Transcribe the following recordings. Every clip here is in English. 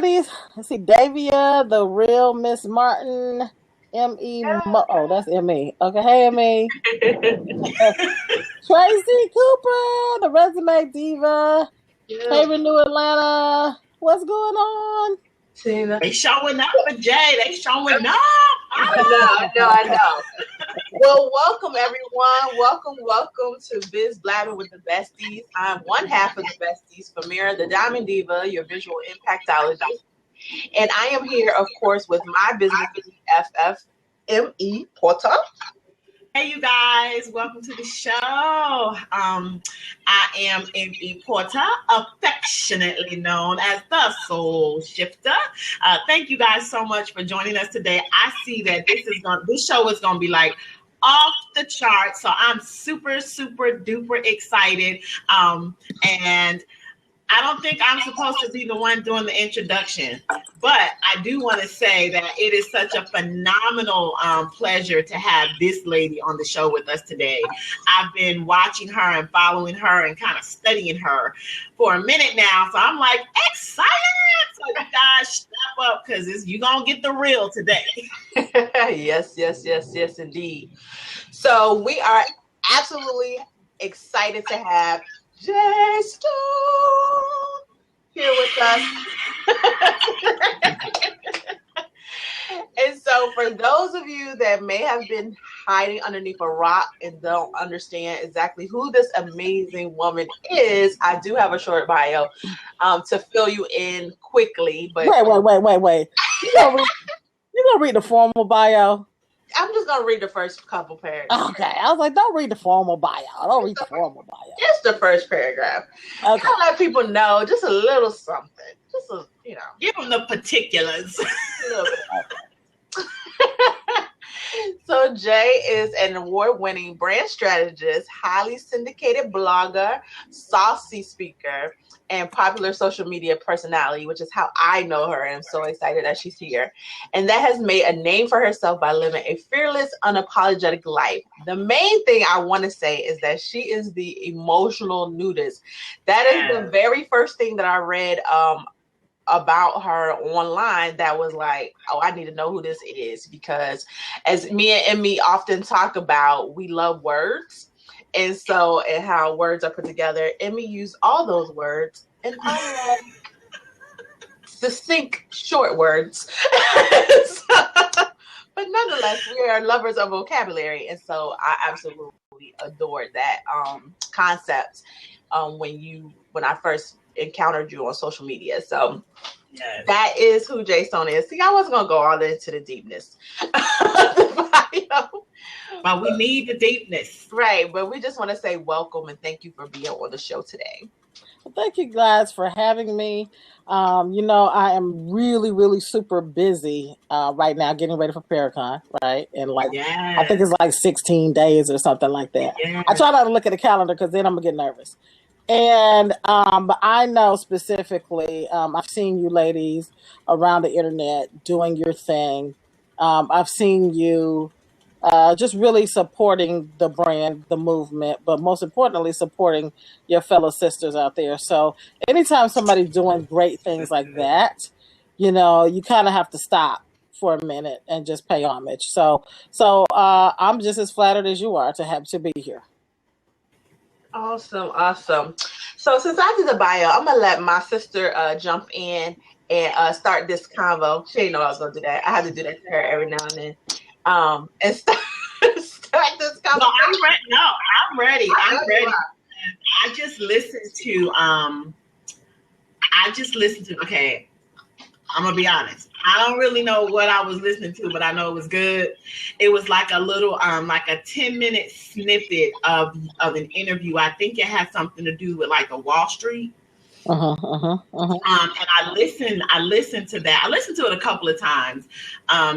ladies. Let's see, Davia, the real Miss Martin, M.E. Oh, that's M.E. Okay, hey, M.E. Tracy Cooper, the resume diva. Yeah. Hey, Renew Atlanta. What's going on? They showing up for Jay. They showing up. I know. Well, welcome everyone. Welcome to Biz Blabbing with the Besties. I'm one half of the Besties, Famira, the Diamond Diva, your visual impactologist. And I am here, of course, with my business FF, M.E. Porter. Hey, you guys. Welcome to the show. I am M.E. Porter, affectionately known as the Soul Shifter. Thank you guys so much for joining us today. I see that this show is going to be like off the charts. So I'm super, super duper excited. And I don't think I'm supposed to be the one doing the introduction, but I do want to say that it is such a phenomenal pleasure to have this lady on the show with us today. I've been watching her and following her and kind of studying her for a minute now. So I'm like excited. So you guys step up because you're going to get the real today. Yes, indeed. So we are absolutely excited to have Jay Stone here with us. And so for those of you that may have been hiding underneath a rock and don't understand exactly who this amazing woman is, I do have a short bio to fill you in quickly. But wait. You gonna read the formal bio? I'm just going to read the first couple paragraphs. Okay. I was like, don't read the formal bio. Don't read the formal bio. Just the first paragraph. Okay. I'll let people know just a little something. Just a, give them the particulars. A little bit. So Jay is an award-winning brand strategist, highly syndicated blogger, saucy speaker, and popular social media personality, which is how I know her, and I'm so excited that she's here. And that has made a name for herself by living a fearless, unapologetic life. The main thing I want to say is that she is the emotional nudist. That is the very first thing that I read about her online that was like, oh, I need to know who this is, because as me and M.E. often talk about, we love words. And how words are put together. M.E. used all those words, and I love succinct, short words. But nonetheless, we are lovers of vocabulary, and so I absolutely adored that concept when I first encountered you on social media. So yes. That is who Jay Stone is. See, I wasn't gonna go all into the deepness of the bio. But we need the deepness. Right. But we just want to say welcome and thank you for being on the show today. Well, thank you guys for having me. I am really, really super busy right now getting ready for Paracon, right? And I think it's like 16 days or something like that. Yes. I try not to look at the calendar because then I'm going to get nervous. And but I know specifically, I've seen you ladies around the internet doing your thing. I've seen you just really supporting the brand, the movement, but most importantly, supporting your fellow sisters out there. So anytime somebody's doing great things like that, you kind of have to stop for a minute and just pay homage. So I'm just as flattered as you are to be here. Awesome. So since I did the bio, I'm going to let my sister jump in and start this convo. She didn't know I was going to do that. I have to do that to her every now and then. And start this conversation. No, I'm ready. I just listened to, okay, I'm going to be honest. I don't really know what I was listening to, but I know it was good. It was like a little, like a 10-minute snippet of an interview. I think it had something to do with like a Wall Street. And I listened to that. I listened to it a couple of times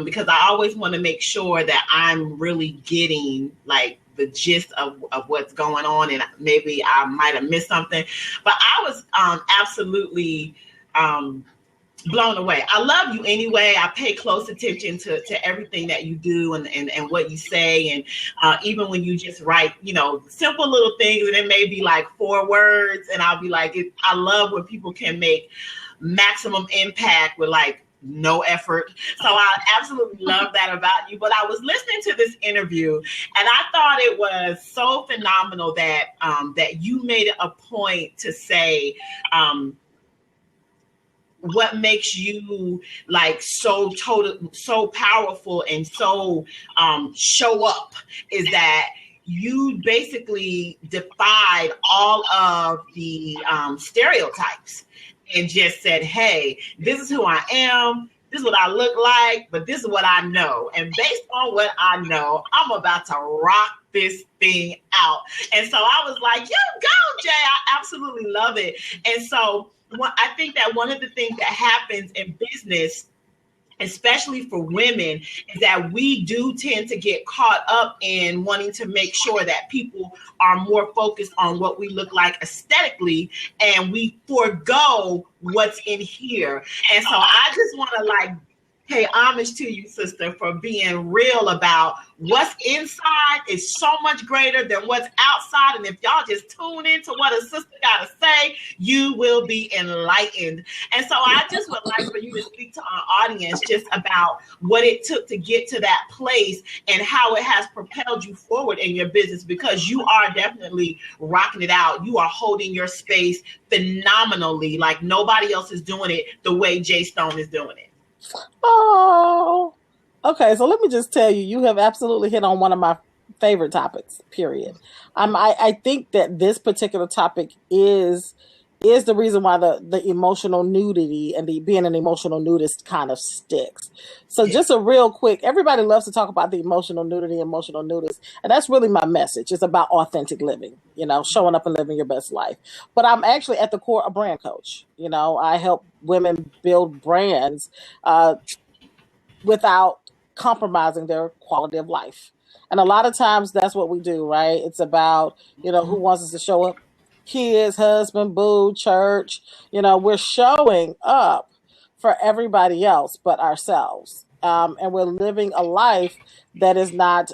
because I always want to make sure that I'm really getting like the gist of what's going on, and maybe I might have missed something. But I was absolutely blown away. I love you anyway. I pay close attention to everything that you do and what you say. And even when you just write, simple little things, and it may be like 4 words, and I'll be like, I love when people can make maximum impact with like no effort. So I absolutely love that about you. But I was listening to this interview and I thought it was so phenomenal that that you made it a point to say what makes you like so powerful and so show up is that you basically defied all of the stereotypes and just said, hey, this is who I am. This is what I look like, but this is what I know. And based on what I know, I'm about to rock this thing out. And so I was like, you go, Jay. I absolutely love it. And so I think that one of the things that happens in business, especially for women, is that we do tend to get caught up in wanting to make sure that people are more focused on what we look like aesthetically, and we forego what's in here. And so I just want to like pay homage to you, sister, for being real about what's inside is so much greater than what's outside. And if y'all just tune into what a sister got to say, you will be enlightened. And so I just would like for you to speak to our audience just about what it took to get to that place and how it has propelled you forward in your business, because you are definitely rocking it out. You are holding your space phenomenally, like nobody else is doing it the way Jay Stone is doing it. Oh, okay. So let me just tell you, you have absolutely hit on one of my favorite topics, period. I think that this particular topic is the reason why the emotional nudity and the being an emotional nudist kind of sticks. So just a real quick, everybody loves to talk about the emotional nudity, emotional nudist. And that's really my message. It's about authentic living, you know, showing up and living your best life. But I'm actually at the core a brand coach. You know, I help women build brands without compromising their quality of life. And a lot of times that's what we do, right? It's about, you know, who wants us to show up? Kids, husband, boo, church. You know, we're showing up for everybody else but ourselves. And we're living a life that is not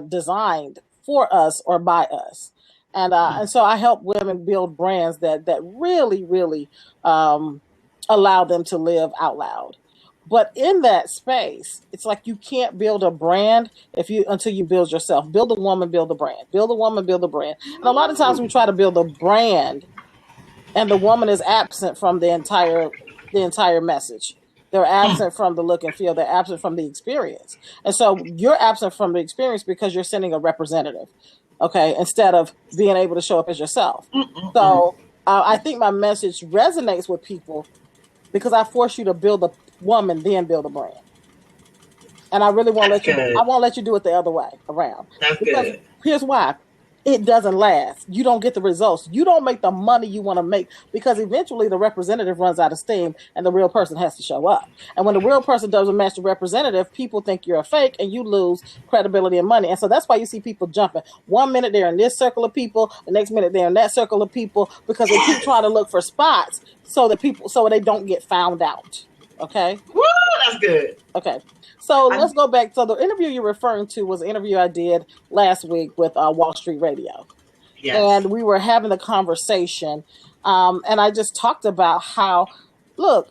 designed for us or by us. And so I help women build brands that really, really allow them to live out loud. But in that space, it's like you can't build a brand until you build yourself. Build a woman, build a brand. Build a woman, build a brand. And a lot of times we try to build a brand, and the woman is absent from the entire message. They're absent from the look and feel. They're absent from the experience. And so you're absent from the experience because you're sending a representative, okay, instead of being able to show up as yourself. So I think my message resonates with people because I force you to build a woman, then build a brand. And I really won't I won't let you do it the other way around. That's good. Here's why. It doesn't last. You don't get the results. You don't make the money you want to make because eventually the representative runs out of steam and the real person has to show up. And when the real person doesn't match the representative, people think you're a fake and you lose credibility and money. And so that's why you see people jumping. 1 minute they're in this circle of people, the next minute they're in that circle of people because they keep trying to look for spots so they don't get found out. Okay? Woo, that's good. Okay. So let's go back. So the interview you're referring to was an interview I did last week with Wall Street Radio. Yes. And we were having a conversation. And I just talked about how, look,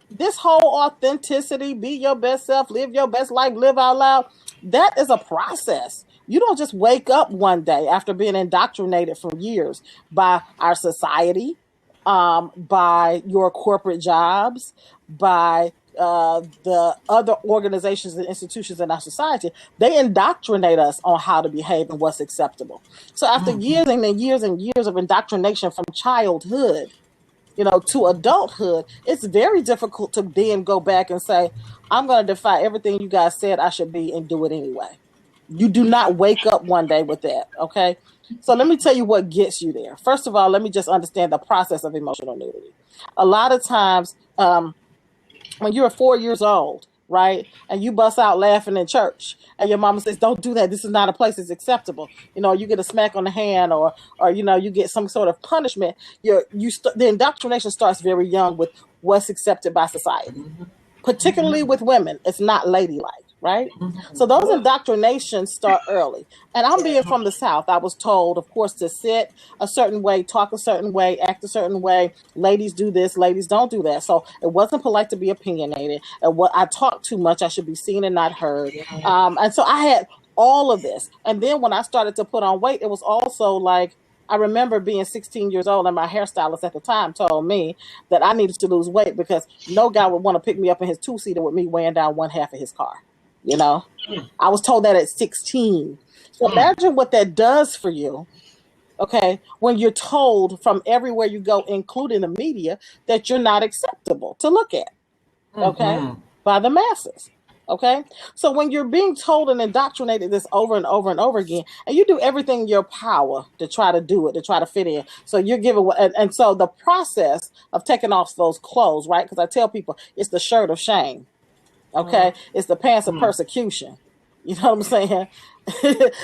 this whole authenticity, be your best self, live your best life, live out loud, that is a process. You don't just wake up one day after being indoctrinated for years by our society, by your corporate jobs, by the other organizations and institutions in our society. They indoctrinate us on how to behave and what's acceptable. So after years and years and years of indoctrination from childhood, you know, to adulthood, it's very difficult to then go back and say, I'm going to defy everything you guys said I should be and do it anyway. You do not wake up one day with that, okay? So let me tell you what gets you there. First of all, let me just understand the process of emotional nudity. A lot of times, when you're 4 years old, right, and you bust out laughing in church, and your mama says, "Don't do that. This is not a place that's acceptable." You know, you get a smack on the hand, or you know, you get some sort of punishment. The indoctrination starts very young with what's accepted by society, particularly with women. It's not ladylike. right? So those indoctrinations start early. And I'm being from the South. I was told, of course, to sit a certain way, talk a certain way, act a certain way. Ladies do this, ladies don't do that. So it wasn't polite to be opinionated. And what I talk too much, I should be seen and not heard. And so I had all of this. And then when I started to put on weight, it was also like, I remember being 16 years old and my hairstylist at the time told me that I needed to lose weight because no guy would want to pick me up in his two-seater with me weighing down one half of his car. You know, I was told that at 16. So imagine what that does for you. Okay. When you're told from everywhere you go, including the media, that you're not acceptable to look at. Okay. By the masses. Okay. So when you're being told and indoctrinated this over and over and over again, and you do everything in your power to try to do it, to try to fit in. So you're giving, and so the process of taking off those clothes, right? Because I tell people it's the shirt of shame. Okay. It's the pants of persecution. You know what I'm saying?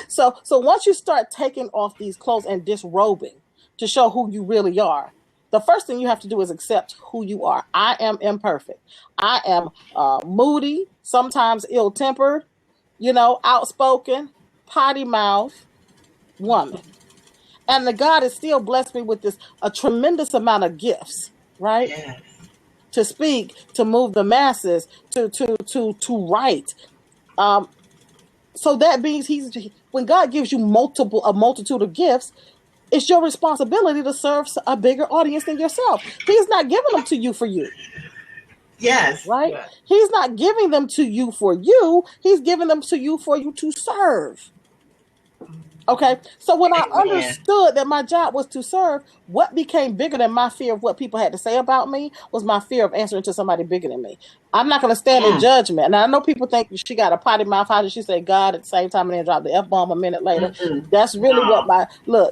So once you start taking off these clothes and disrobing to show who you really are, the first thing you have to do is accept who you are. I am imperfect. I am moody, sometimes ill-tempered, outspoken, potty mouth woman. And the God has still blessed me with a tremendous amount of gifts, right? Yes. To speak, to move the masses, to write. So that means when God gives you a multitude of gifts, it's your responsibility to serve a bigger audience than yourself. He's not giving them to you for you. Yes. Right? Yes. He's not giving them to you for you. He's giving them to you for you to serve. Okay. So when I understood that my job was to serve, what became bigger than my fear of what people had to say about me was my fear of answering to somebody bigger than me. I'm not going to stand in judgment. And I know people think she got a potty mouth. How did she say God at the same time and then drop the F-bomb a minute later? That's really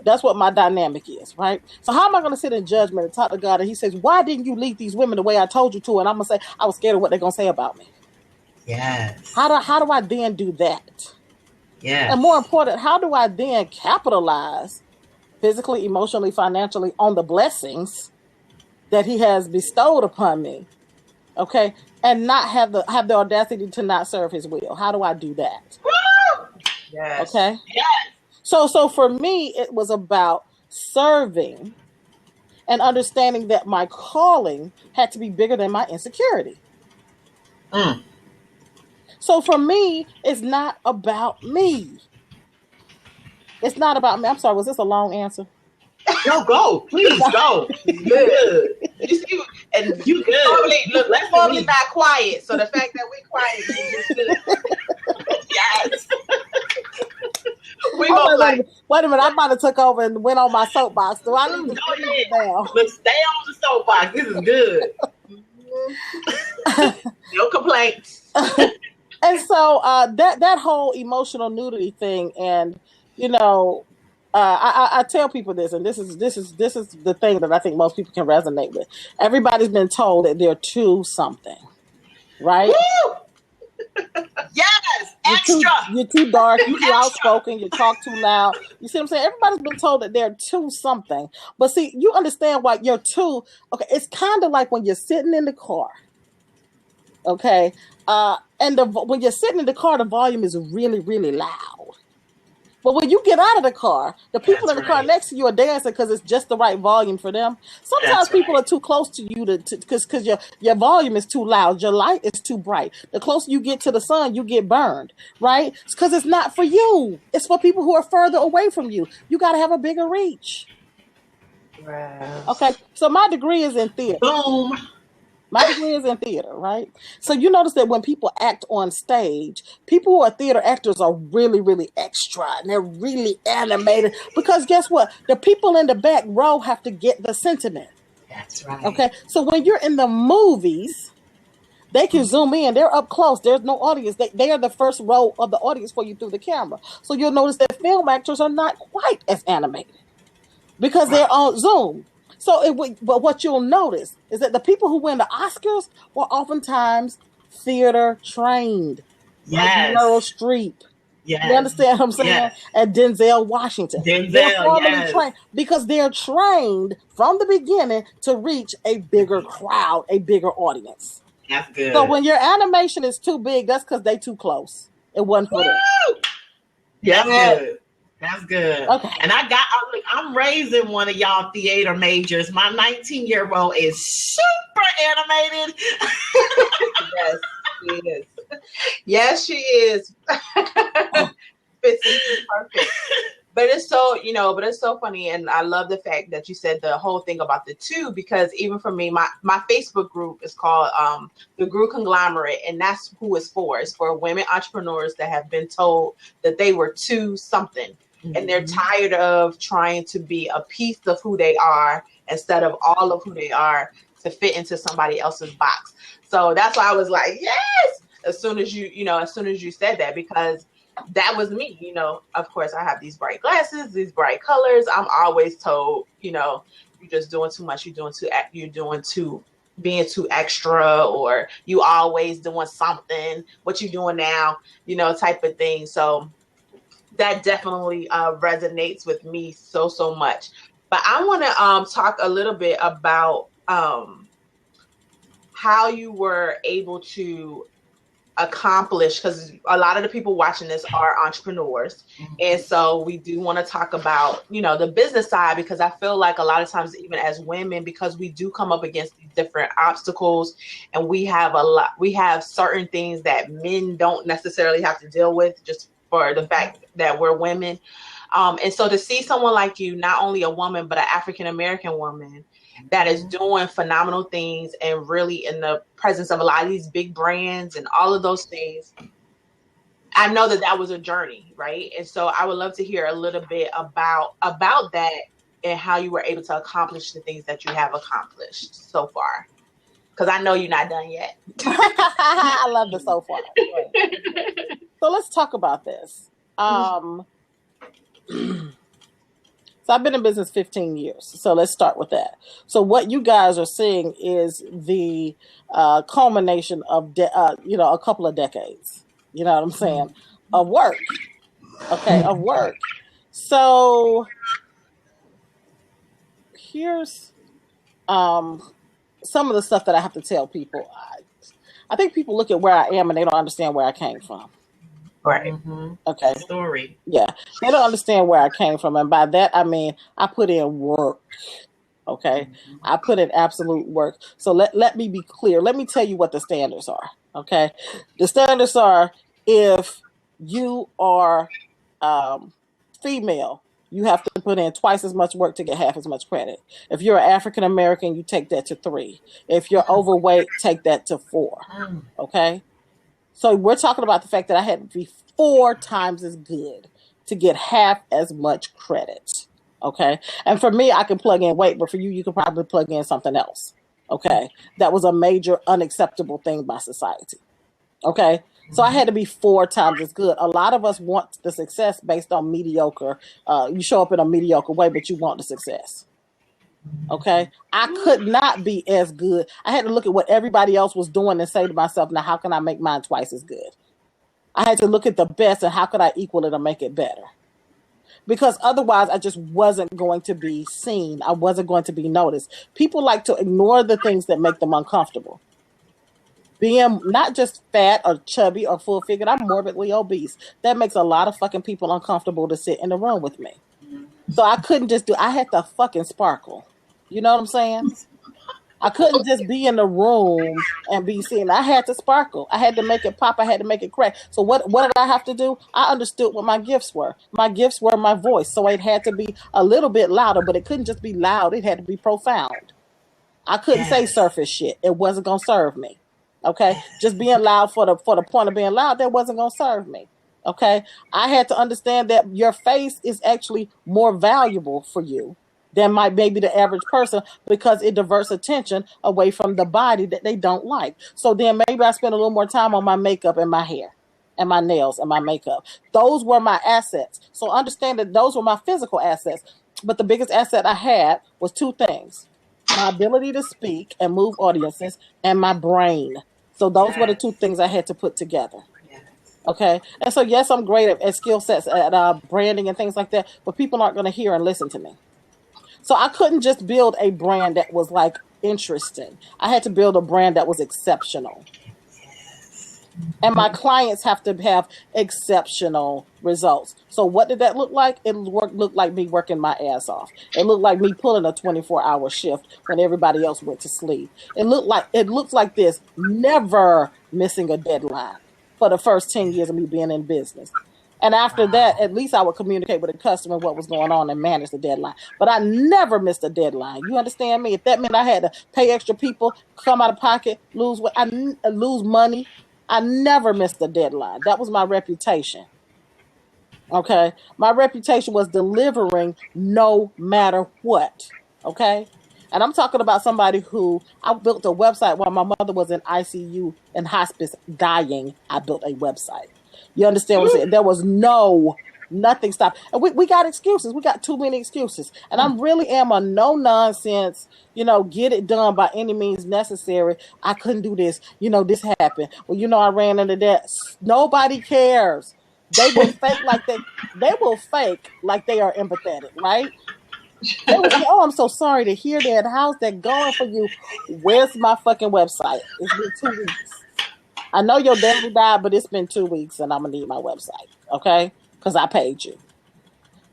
that's what my dynamic is, right? So how am I going to sit in judgment and talk to God? And he says, why didn't you lead these women the way I told you to? And I'm going to say, I was scared of what they're going to say about me. Yes. How do I then do that? Yeah. And more important, how do I then capitalize physically, emotionally, financially on the blessings that he has bestowed upon me? Okay. And not have the audacity to not serve his will. How do I do that? Woo! Yes. Okay. Yes. So for me, it was about serving and understanding that my calling had to be bigger than my insecurity. So for me, it's not about me. It's not about me. I'm sorry, was this a long answer? No, go. Please go. Good. You good. Look, let's probably not quiet. So the fact that we're quiet is just good. Yes. Wait a minute, I might have took over and went on my soapbox. Do I need to go it down? Look, stay on the soapbox. This is good. No complaints. And so that whole emotional nudity thing, and I tell people this, and this is the thing that I think most people can resonate with. Everybody's been told that they're too something, right? Woo! Yes, you're too dark, you're too outspoken, you talk too loud. You see what I'm saying? Everybody's been told that they're too something. But see, you understand why you're too. Okay, it's kind of like when you're sitting in the car. Okay, and when you're sitting in the car, the volume is really, really loud. But when you get out of the car, the people in the car next to you are dancing because it's just the right volume for them. Sometimes people are too close to you because your volume is too loud. Your light is too bright. The closer you get to the sun, you get burned, right? It's because it's not for you. It's for people who are further away from you. You got to have a bigger reach. Right. Okay, so my degree is in theater. Boom. My degree is in theater, right? So you notice that when people act on stage, people who are theater actors are really, really extra and they're really animated because guess what? The people in the back row have to get the sentiment. That's right. Okay, so when you're in the movies, they can zoom in. They're up close. There's no audience. They are the first row of the audience for you through the camera. So you'll notice that film actors are not quite as animated because they're on Zoom. But what you'll notice is that the people who win the Oscars were oftentimes theater trained. Yes. Like Meryl Streep. Yes. You understand what I'm saying? Yes. And Denzel Washington. They're formally trained because they're trained from the beginning to reach a bigger crowd, a bigger audience. That's good. So when your animation is too big, that's because they too close. It wasn't for them. That's good. That's good. Okay. And I'm raising one of y'all theater majors. My 19-year-old is super animated. Yes, she is. Yes, she is. Fits into perfect. But it's so, it's so funny. And I love the fact that you said the whole thing about the two, because even for me, my Facebook group is called the Group Conglomerate. And that's who it's for. It's for women entrepreneurs that have been told that they were two something. Mm-hmm. And they're tired of trying to be a piece of who they are instead of all of who they are to fit into somebody else's box. So that's why I was like, yes, as soon as you said that, because that was me, of course I have these bright glasses, these bright colors. I'm always told, you're just doing too much. Being too extra, or you always doing something, what you doing now, type of thing. So that definitely resonates with me so much. But I want to talk a little bit about how you were able to accomplish, because a lot of the people watching this are entrepreneurs. Mm-hmm. And so we do want to talk about, the business side, because I feel like a lot of times, even as women, because we do come up against these different obstacles, and we have certain things that men don't necessarily have to deal with just for the fact that we're women. And so to see someone like you, not only a woman, but an African-American woman that is doing phenomenal things and really in the presence of a lot of these big brands and all of those things, I know that was a journey, right? And so I would love to hear a little bit about that and how you were able to accomplish the things that you have accomplished so far. Because I know you're not done yet. I love the so far. So let's talk about this. So I've been in business 15 years. So let's start with that. So what you guys are seeing is the culmination of, a couple of decades. You know what I'm saying? Of work. Okay, of work. So here's some of the stuff that I have to tell people. I think people look at where I am and they don't understand where I came from. Right. Mm-hmm. Okay. Story. Yeah. They don't understand where I came from. And by that, I mean, I put in work. Okay. Mm-hmm. I put in absolute work. So let me be clear. Let me tell you what the standards are. Okay. The standards are, if you are female, you have to put in twice as much work to get half as much credit. If you're African American, you take that to 3. If you're overweight, take that to 4. Okay. So we're talking about the fact that I had to be 4 times as good to get half as much credit. Okay. And for me, I can plug in weight, but for you, you can probably plug in something else. Okay. That was a major unacceptable thing by society. Okay. So I had to be 4 times as good. A lot of us want the success based on mediocre. You show up in a mediocre way, but you want the success. Okay. I could not be as good. I had to look at what everybody else was doing and say to myself, now, how can I make mine twice as good? I had to look at the best and how could I equal it or make it better? Because otherwise I just wasn't going to be seen. I wasn't going to be noticed. People like to ignore the things that make them uncomfortable. Being not just fat or chubby or full figured, I'm morbidly obese. That makes a lot of fucking people uncomfortable to sit in the room with me. So I couldn't I had to fucking sparkle. You know what I'm saying? I couldn't just be in the room and be seen. I had to sparkle. I had to make it pop. I had to make it crack. So what did I have to do? I understood what my gifts were. My gifts were my voice. So it had to be a little bit louder, but it couldn't just be loud. It had to be profound. I couldn't say surface shit. It wasn't going to serve me. Okay? Just being loud for the point of being loud, that wasn't going to serve me. Okay? I had to understand that your face is actually more valuable for you than maybe the average person, because it diverts attention away from the body that they don't like. So then maybe I spend a little more time on my makeup and my hair and my nails and my makeup. Those were my assets. So understand that those were my physical assets. But the biggest asset I had was 2 things: my ability to speak and move audiences, and my brain. So those were the 2 things I had to put together. Okay. And so, yes, I'm great at skill sets, at branding and things like that, but people aren't going to hear and listen to me. So I couldn't just build a brand that was like interesting. I had to build a brand that was exceptional. And my clients have to have exceptional results. So what did that look like? It looked like me working my ass off. It looked like me pulling a 24-hour shift when everybody else went to sleep. It looks like this, never missing a deadline for the first 10 years of me being in business. And after that, at least I would communicate with the customer what was going on and manage the deadline. But I never missed a deadline. You understand me? If that meant I had to pay extra people, come out of pocket, lose money, I never missed a deadline. That was my reputation. Okay? My reputation was delivering no matter what. Okay? And I'm talking about somebody who, I built a website while my mother was in ICU and hospice dying. I built a website. You understand what I'm saying? There was nothing stopped. And we got excuses. We got too many excuses. And I really am a no-nonsense, get it done by any means necessary. I couldn't do this. This happened. Well, I ran into that. Nobody cares. They will fake like they are empathetic, right? They will say, oh, I'm so sorry to hear that. How's that going for you? Where's my fucking website? It's been 2 weeks. I know your daddy died, but it's been 2 weeks and I'm going to need my website, okay? Because I paid you.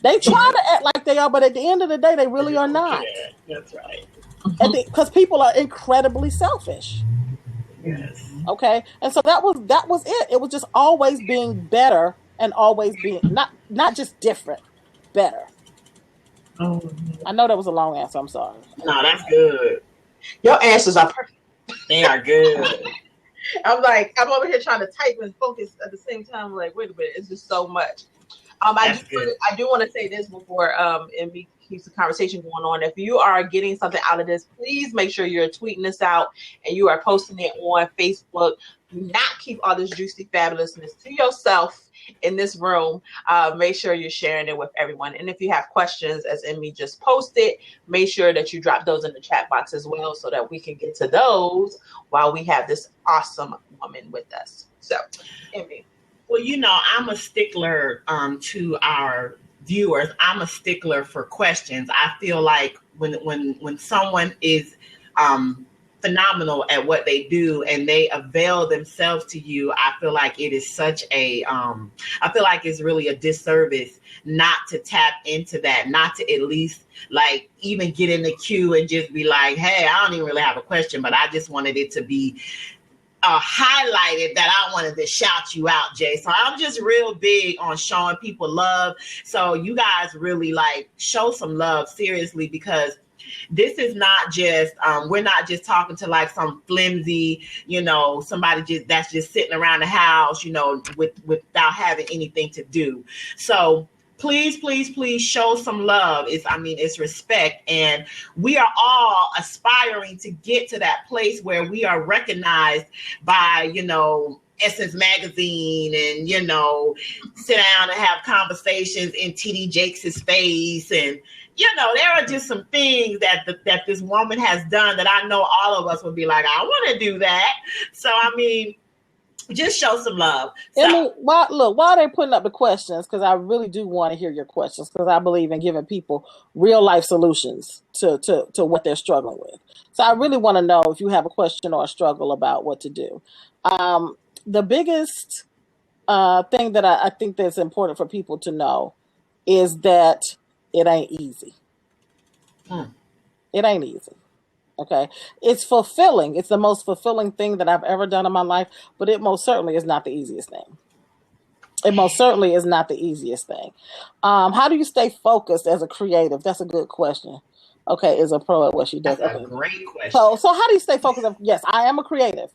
They try to act like they are, but at the end of the day, they really are not. Yeah, that's right. Because people are incredibly selfish. Yes. Okay? And so that was it. It was just always being better and always being, not just different, better. Oh. I know that was a long answer. I'm sorry. No, that's good. Your answers are perfect. They are good. I'm over here trying to type and focus at the same time. I'm like, wait a minute, it's just so much. I do want to say this before MB keeps the conversation going on. If you are getting something out of this, please make sure you're tweeting this out and you are posting it on Facebook. Do not keep all this juicy fabulousness to yourself in this room. Make sure you're sharing it with everyone. And if you have questions, as Emmy just posted, make sure that you drop those in the chat box as well so that we can get to those while we have this awesome woman with us. So, Emmy. Well, I'm a stickler to our viewers. I'm a stickler for questions. I feel like when someone is phenomenal at what they do and they avail themselves to you, I feel like it is such a I feel like it's really a disservice not to tap into that, not to at least even get in the queue and just be like, hey, I don't even really have a question, but I just wanted it to be highlighted that I wanted to shout you out, Jay. So I'm just real big on showing people love. So you guys really show some love seriously, because this is not just we're not just talking to some flimsy, somebody that's just sitting around the house, without having anything to do. So please show some love. It's respect. And we are all aspiring to get to that place where we are recognized by, Essence Magazine and, sit down and have conversations in TD Jakes' face. And, there are just some things that this woman has done that I know all of us would be like, I want to do that. So, just show some love. So, while they're putting up the questions, because I really do want to hear your questions, because I believe in giving people real life solutions to what they're struggling with. So I really want to know if you have a question or a struggle about what to do. The biggest thing that I think that's important for people to know is that it ain't easy. It ain't easy. Okay. It's fulfilling. It's the most fulfilling thing that I've ever done in my life, but it most certainly is not the easiest thing. It most certainly is not the easiest thing. How do you stay focused as a creative? That's a good question. Okay. Is a pro at what she does. That's a great question. So how do you stay focused? Yes, I am a creative.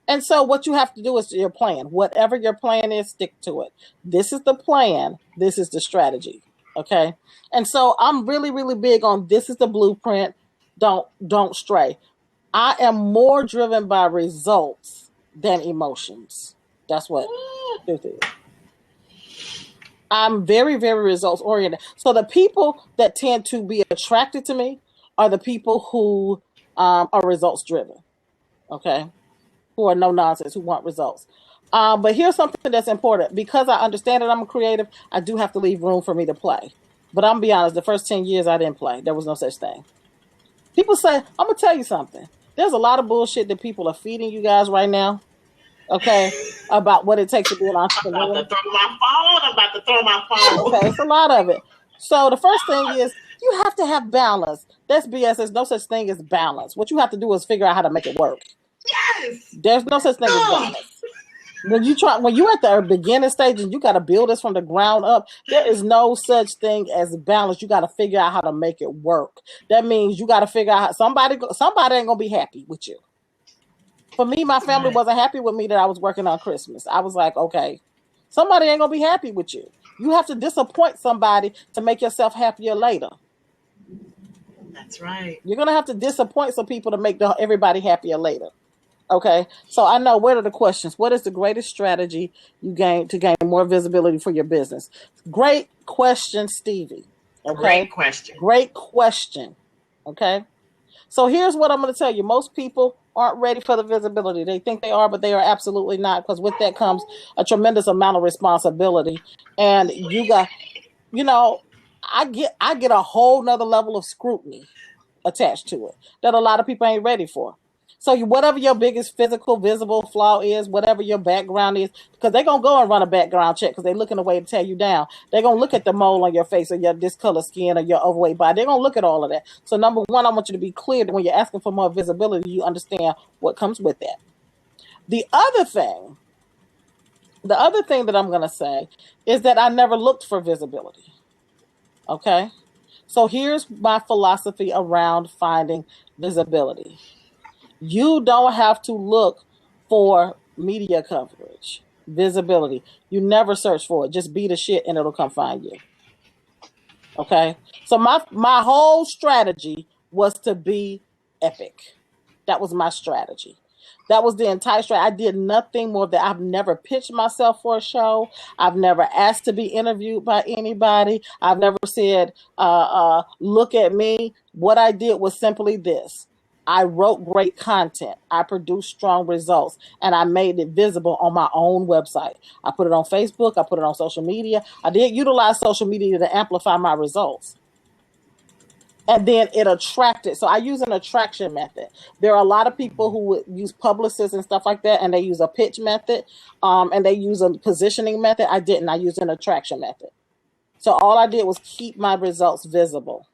And so what you have to do is your plan. Whatever your plan is, stick to it. This is the plan. This is the strategy. Okay. And so I'm really, really big on this is the blueprint. Don't stray. I am more driven by results than emotions. That's what truth is. I'm very, very results oriented. So the people that tend to be attracted to me are the people who are results driven. Okay. Who are no nonsense, who want results. But here's something that's important. Because I understand that I'm a creative, I do have to leave room for me to play. But I'm gonna be honest, the first 10 years I didn't play. There was no such thing. People say, I'm going to tell you something. There's a lot of bullshit that people are feeding you guys right now, okay, about what it takes to be an entrepreneur. I'm about to throw my phone. Okay, it's a lot of it. So the first thing is you have to have balance. That's BS. There's no such thing as balance. What you have to do is figure out how to make it work. Yes. There's no such thing as balance. When you're at the beginning stage and you got to build this from the ground up, there is no such thing as balance. You got to figure out how to make it work. That means you got to figure out how somebody ain't gonna be happy with you. For me, my family wasn't happy with me that I was working on Christmas. I was like, okay, somebody ain't gonna be happy with you. You have to disappoint somebody to make yourself happier later. That's right. You're gonna have to disappoint some people to make everybody happier later. Okay, so I know, what are the questions? What is the greatest strategy you gain to gain more visibility for your business? Great question, Stevie. Okay? Great question. Okay, so here's what I'm going to tell you. Most people aren't ready for the visibility. They think they are, but they are absolutely not, because with that comes a tremendous amount of responsibility. And you got, I get a whole nother level of scrutiny attached to it that a lot of people ain't ready for. So whatever your biggest physical, visible flaw is, whatever your background is, because they're going to go and run a background check because they're looking a way to tear you down. They're going to look at the mole on your face or your discolored skin or your overweight body. They're going to look at all of that. So number one, I want you to be clear that when you're asking for more visibility, you understand what comes with that. The other thing that I'm going to say is that I never looked for visibility. Okay? So here's my philosophy around finding visibility. You don't have to look for media coverage, visibility. You never search for it. Just be the shit and it'll come find you. Okay? So my whole strategy was to be epic. That was my strategy. That was the entire strategy. I did nothing more than I've never pitched myself for a show. I've never asked to be interviewed by anybody. I've never said, look at me. What I did was simply this. I wrote great content. I produced strong results, and I made it visible on my own website. I put it on Facebook. I put it on social media. I did utilize social media to amplify my results. And then it attracted. So I use an attraction method. There are a lot of people who would use publicists and stuff like that, and they use a pitch method, and they use a positioning method. I didn't. I used an attraction method. So all I did was keep my results visible.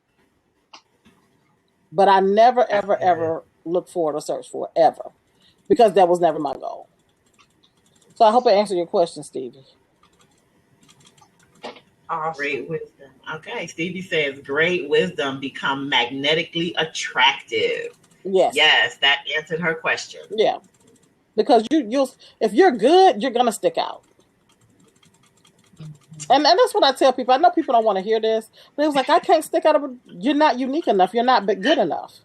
But I never, ever, ever look for it or search for it, ever. Because that was never my goal. So I hope I answered your question, Stevie. Awesome. Great wisdom. Okay, Stevie says, great wisdom become magnetically attractive. Yes. Yes, that answered her question. Yeah. Because you'll if you're good, you're going to stick out. And that's what I tell people. I know people don't want to hear this, but it was like, I can't stick out. You're not unique enough. You're not good enough.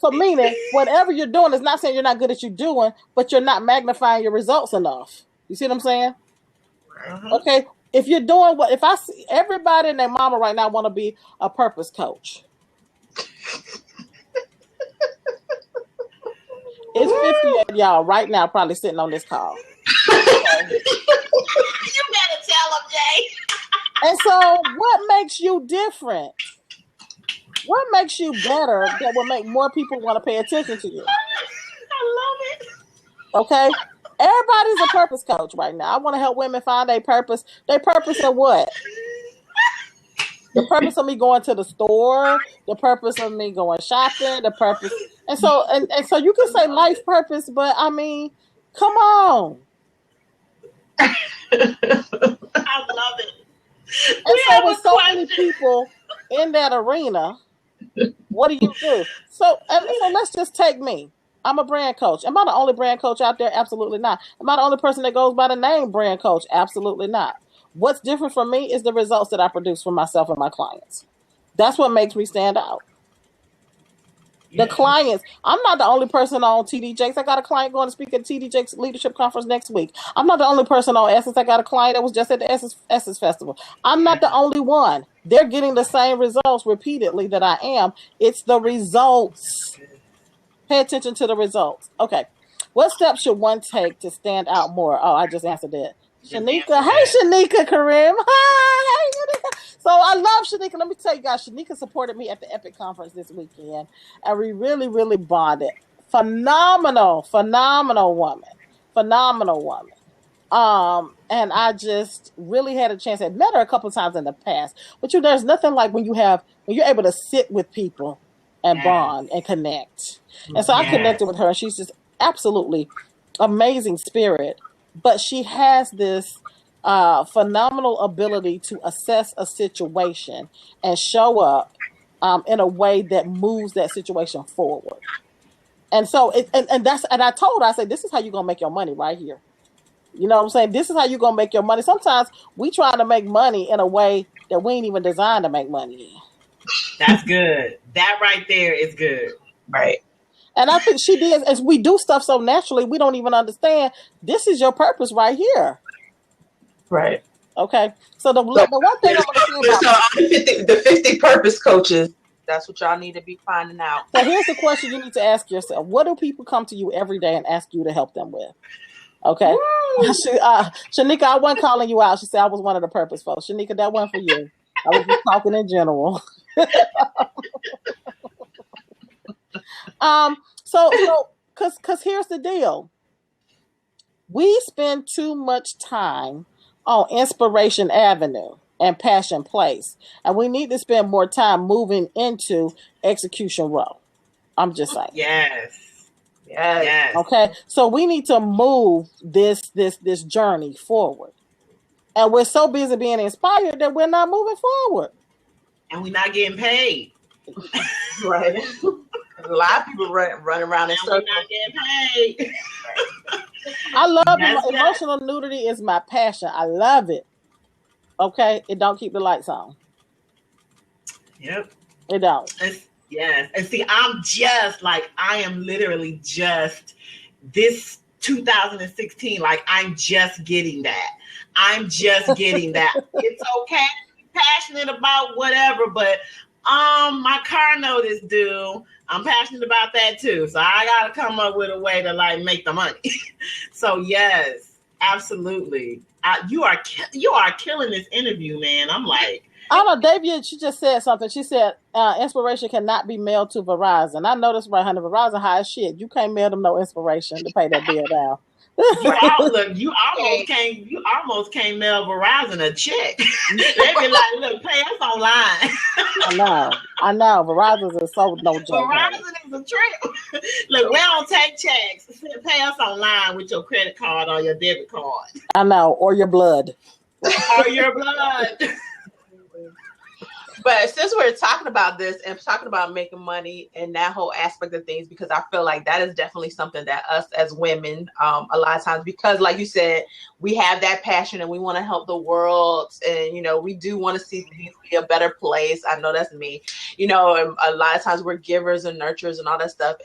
So meaning, whatever you're doing is not saying you're not good at what you're doing, but you're not magnifying your results enough. You see what I'm saying? Uh-huh. Okay. If you're doing if I see everybody and their mama right now want to be a purpose coach. It's 50 of y'all right now probably sitting on this call. You better tell them, Jay. And so what makes you different? What makes you better that will make more people want to pay attention to you? I love it. Okay? Everybody's a purpose coach right now. I want to help women find their purpose. Their purpose of what? The purpose of me going to the store, the purpose of me going shopping, the purpose. And so you can say life purpose, but I mean, come on. I love it. And so with so many people in that arena, what do you do? So let's just take me. I'm a brand coach. Am I the only brand coach out there? Absolutely not. Am I the only person that goes by the name brand coach? Absolutely not. What's different from me is the results that I produce for myself and my clients. That's what makes me stand out. The clients, I'm not the only person on TD Jakes. I got a client going to speak at TD Jakes Leadership Conference next week. I'm not the only person on Essence. I got a client that was just at the Essence Festival. I'm not the only one. They're getting the same results repeatedly that I am. It's the results. Pay attention to the results. Okay. What steps should one take to stand out more? Oh, I just answered that. Shanika. Hey, Shanika Karim. Hi. So I love Shanika. Let me tell you guys, Shanika supported me at the Epic Conference this weekend, and we really, really bonded. Phenomenal woman. And I just really had a chance. I've met her a couple of times in the past, but there's nothing like when you're able to sit with people and bond and connect. And so I connected with her, and she's just absolutely amazing spirit. But she has this phenomenal ability to assess a situation and show up in a way that moves that situation forward. And so, and I told her, I said, this is how you're gonna make your money right here. You know what I'm saying? This is how you're gonna make your money. Sometimes we try to make money in a way that we ain't even designed to make money in. That's good. That right there is good. Right. And I think she did, as we do stuff so naturally, we don't even understand this is your purpose right here. Right. Okay. So the one thing I'm going to say about the 50 purpose coaches, that's what y'all need to be finding out. So here's the question you need to ask yourself. What do people come to you every day and ask you to help them with? Okay. Shanika, I wasn't calling you out. She said I was one of the purpose folks. Shanika, that wasn't for you. I was just talking in general. So, cause here's the deal. We spend too much time on Inspiration Avenue and Passion Place, and we need to spend more time moving into Execution Row. I'm just saying. Yes. Okay, so we need to move this journey forward, and we're so busy being inspired that we're not moving forward, and we're not getting paid. Right. A lot of people run around in circles. Not getting paid. I love emotional nudity is my passion. I love it. Okay, it don't keep the lights on. Yep, it don't. Yes, and see, I am literally just this 2016. Like I'm just getting that. It's okay to be passionate about whatever, but my car notice due. I'm passionate about that too. So I gotta come up with a way to like make the money. So yes, absolutely. You are killing this interview, man. I'm like, I don't know, Davia, she just said something. She said inspiration cannot be mailed to Verizon. I know that's right, honey. Verizon high as shit. You can't mail them no inspiration to pay that bill down. You almost can't mail Verizon a check. They be like, look, pay us online. I know. Verizon is so no joke. Verizon is a trip. Look, we don't take checks. Pay us online with your credit card or your debit card. I know, or your blood. But since we're talking about this and talking about making money and that whole aspect of things, because I feel like that is definitely something that us as women, a lot of times, because like you said, we have that passion and we want to help the world, and we do want to see things be a better place. I know that's me. And a lot of times we're givers and nurturers and all that stuff,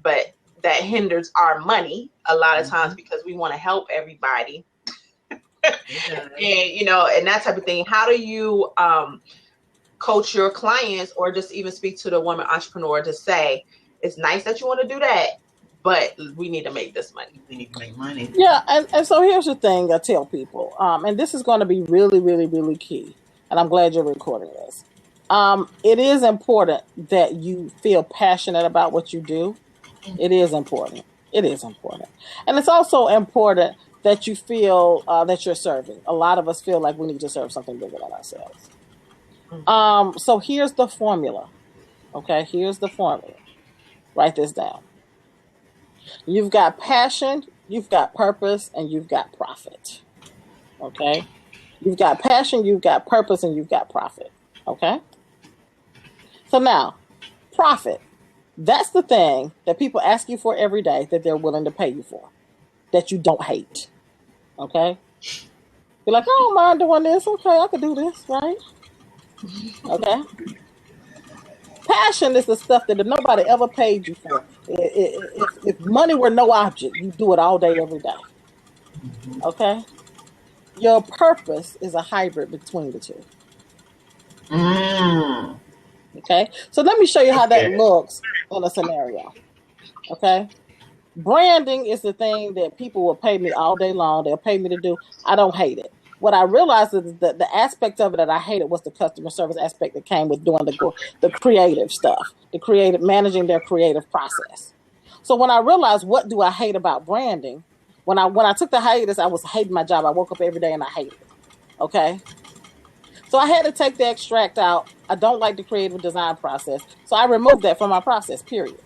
but that hinders our money a lot of times because we want to help everybody. And that type of thing. How do you coach your clients, or just even speak to the woman entrepreneur to say, it's nice that you want to do that, but we need to make this money. We need to make money. Yeah, and so here's the thing I tell people, and this is going to be really, really, really key, and I'm glad you're recording this. It is important that you feel passionate about what you do. It is important. And it's also important that you feel that you're serving. A lot of us feel like we need to serve something bigger than ourselves. So here's the formula. Okay, here's the formula. Write this down. You've got passion, you've got purpose, and you've got profit. Okay? You've got passion, you've got purpose, and you've got profit. Okay? So now, profit. That's the thing that people ask you for every day that they're willing to pay you for, that you don't hate. Okay? You're like, I don't mind doing this. Okay, I could do this, right? Okay. Passion is the stuff that if nobody ever paid you for. If money were no object, you do it all day, every day. Okay. Your purpose is a hybrid between the two. Okay. So let me show you how that looks in a scenario. Okay. Branding is the thing that people will pay me all day long. They'll pay me to do. I don't hate it. what I realized is that the aspect of it that I hated was the customer service aspect that came with doing the creative stuff, managing their creative process. So when I realized what do I hate about branding, when I took the hiatus, I was hating my job. I woke up every day and I hated it. Okay. So I had to take the extract out. I don't like the creative design process. So I removed that from my process, period.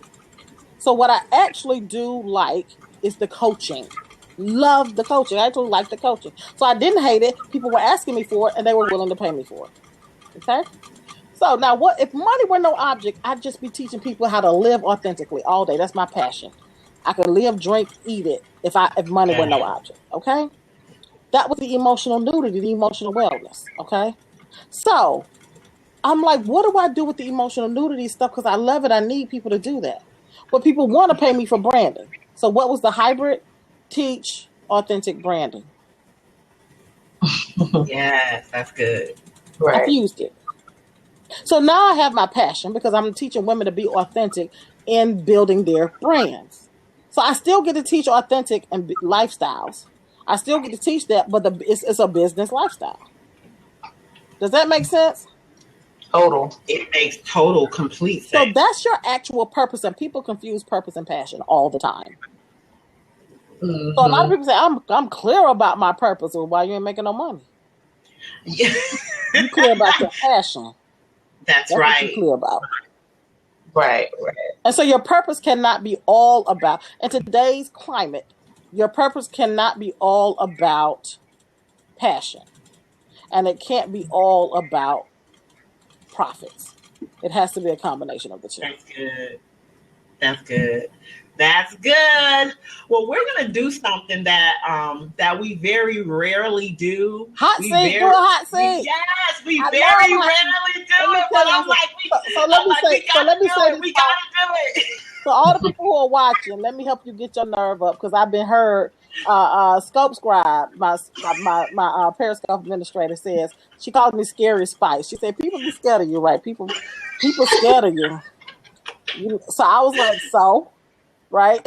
So what I actually do like is the coaching. Love the coaching. I actually like the coaching. So I didn't hate it. People were asking me for it and they were willing to pay me for it. Okay. So now what if money were no object, I'd just be teaching people how to live authentically all day. That's my passion. I could live, drink, eat it if money were no object. Okay. That was the emotional nudity, the emotional wellness. Okay. So I'm like, what do I do with the emotional nudity stuff? Because I love it. I need people to do that. But people want to pay me for branding. So what was the hybrid? Teach authentic branding. Yes, that's good. Right. I fused it. So now I have my passion because I'm teaching women to be authentic in building their brands. So I still get to teach authentic and lifestyles. I still get to teach that, but it's a business lifestyle. Does that make sense? Total. It makes total, complete sense. So that's your actual purpose, and people confuse purpose and passion all the time. Mm-hmm. So a lot of people say, I'm clear about my purpose. Well, why you ain't making no money? Yeah. You clear about your passion. That's right. What you're clear about. Right. And so your purpose cannot be all about, in today's climate, your purpose cannot be all about passion. And it can't be all about profits. It has to be a combination of the two. That's good. That's good. That's good. Well, we're gonna do something that we very rarely do. Hot seat, do a hot seat. Yes, we very rarely do it. But I'm like, let me say this. We gotta do it. So all the people who are watching, let me help you get your nerve up because I've been heard. Scope Scribe, my Periscope administrator says she calls me Scary Spice. She said people be scared of you, right? People scared of you. So I was like, so, right?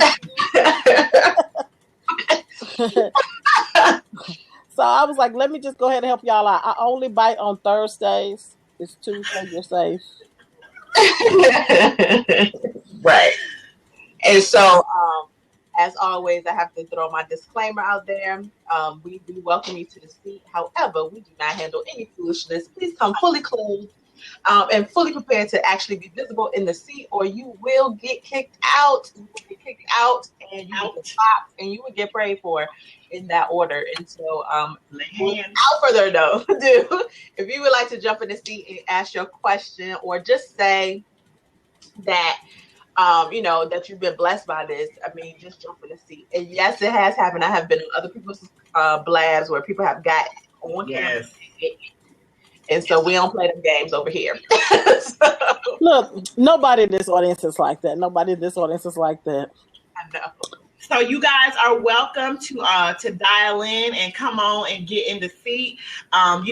So I was like, let me just go ahead and help y'all out. I only bite on Thursdays. It's Tuesday, you're safe. Right. And so, as always, I have to throw my disclaimer out there. We welcome you to the seat. However, we do not handle any foolishness. Please come fully clothed and fully prepared to actually be visible in the seat, or you will get kicked out. You will get kicked out, and you will get stopped, and you will get prayed for in that order. And so, without further ado, if you would like to jump in the seat and ask your question, or just say that that you've been blessed by this, I mean, just jump in the seat. And yes, it has happened. I have been in other people's blabs where people have got on camera. And so we don't play them games over here. Look, nobody in this audience is like that. Nobody in this audience is like that. I know. So you guys are welcome to dial in and come on and get in the seat. I'm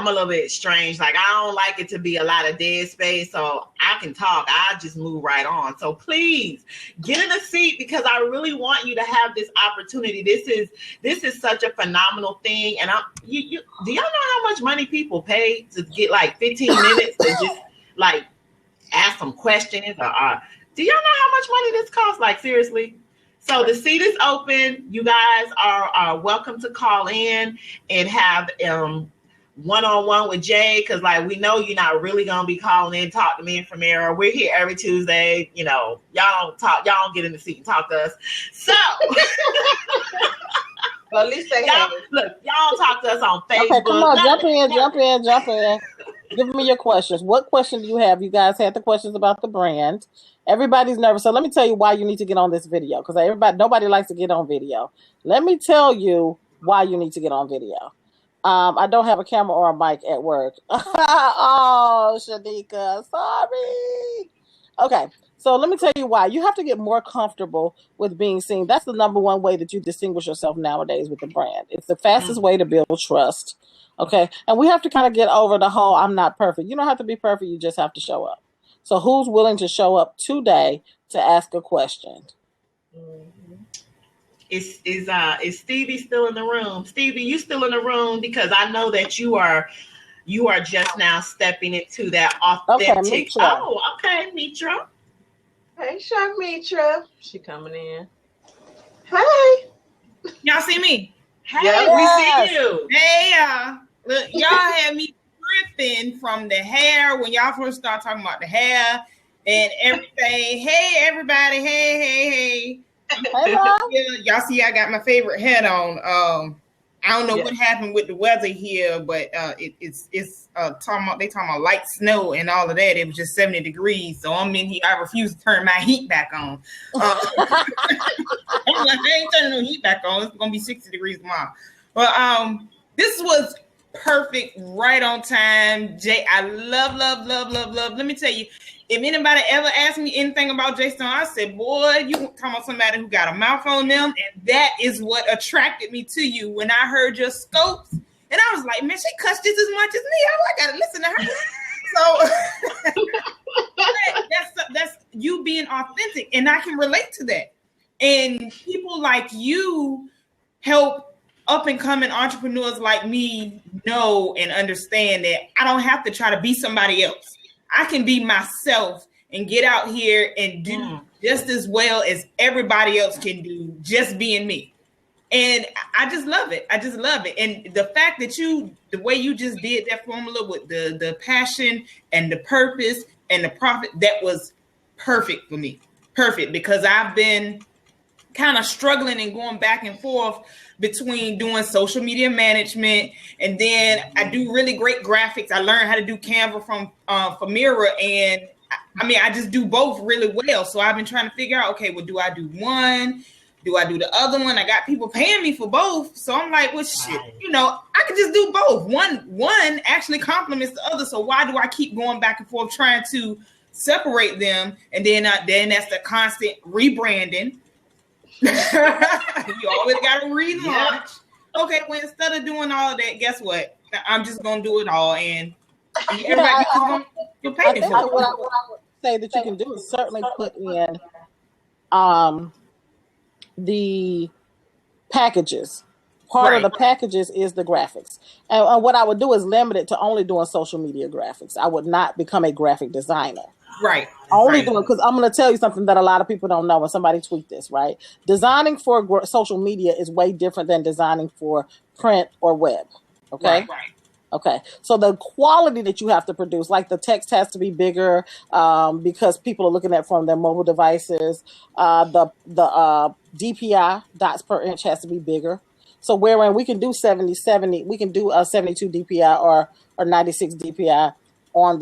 a little bit strange. Like, I don't like it to be a lot of dead space, so I can talk. I just move right on. So please get in the seat because I really want you to have this opportunity. This is such a phenomenal thing. And do y'all know how much money people pay to get like 15 minutes to just like ask some questions or do y'all know how much money this costs? Like, seriously? So the seat is open. You guys are welcome to call in and have one-on-one with Jay, because like we know you're not really gonna be calling in, talk to me and Famira. We're here every Tuesday. Y'all don't get in the seat and talk to us. So well, at least say y'all talk to us on Facebook. Okay, come on, jump in. Give me your questions. What question do you have? You guys had the questions about the brand. Everybody's nervous. So let me tell you why you need to get on this video, because nobody likes to get on video. Let me tell you why you need to get on video. I don't have a camera or a mic at work. Oh, Shanika, sorry. Okay, so let me tell you why. You have to get more comfortable with being seen. That's the number one way that you distinguish yourself nowadays with the brand. It's the fastest way to build trust. Okay, and we have to kind of get over the whole I'm not perfect. You don't have to be perfect. You just have to show up. So who's willing to show up today to ask a question? Is Stevie still in the room? Stevie, you still in the room? Because I know that you are just now stepping into that authentic. Okay, Mitra. Hey, Sharmitra. She coming in. Hey. Y'all see me? Hey, we see you. Hey, look, y'all had me tripping from the hair when y'all first started talking about the hair and everything. Hey, everybody. Hey. Y'all see I got my favorite hat on. I don't know what happened with the weather here, but it's talking about light snow and all of that. It was just 70 degrees, so I'm in here. I refuse to turn my heat back on. I ain't turning no heat back on. It's gonna be 60 degrees tomorrow. But this was perfect, right on time. Jay, I love. Let me tell you, if anybody ever asked me anything about Jay Stone, I said, boy, you talking about somebody who got a mouth on them. And that is what attracted me to you when I heard your scopes. And I was like, man, she cuts just as much as me. I got to listen to her. So that's you being authentic. And I can relate to that. And people like you help up and coming entrepreneurs like me know and understand that I don't have to try to be somebody else. I can be myself and get out here and do just as well as everybody else can do, just being me. And I just love it. And the fact that the way you just did that formula with the passion and the purpose and the profit, that was perfect for me. Perfect, because I've been kind of struggling and going back and forth between doing social media management, and then I do really great graphics. I learned how to do Canva from Famira, and I just do both really well. So I've been trying to figure out, okay, well, do I do one? Do I do the other one? I got people paying me for both. So I'm like, well, shit, I could just do both. One actually complements the other. So why do I keep going back and forth trying to separate them? And then that's the constant rebranding. You always got to relaunch. Yeah. Okay, well, instead of doing all of that, guess what? I'm just going to do it all. And everybody you'll pay me for it. What I would say that you can do is certainly put in the packages. Part of the packages is the graphics. And what I would do is limit it to only doing social media graphics. I would not become a graphic designer. Right. Only doing, because I'm going to tell you something that a lot of people don't know when somebody tweet this, right? Designing for social media is way different than designing for print or web. Okay. Right. Okay. So the quality that you have to produce, like the text has to be bigger because people are looking at it from their mobile devices. The DPI, dots per inch, has to be bigger. So wherein we can do 70, we can do a 72 DPI or 96 DPI on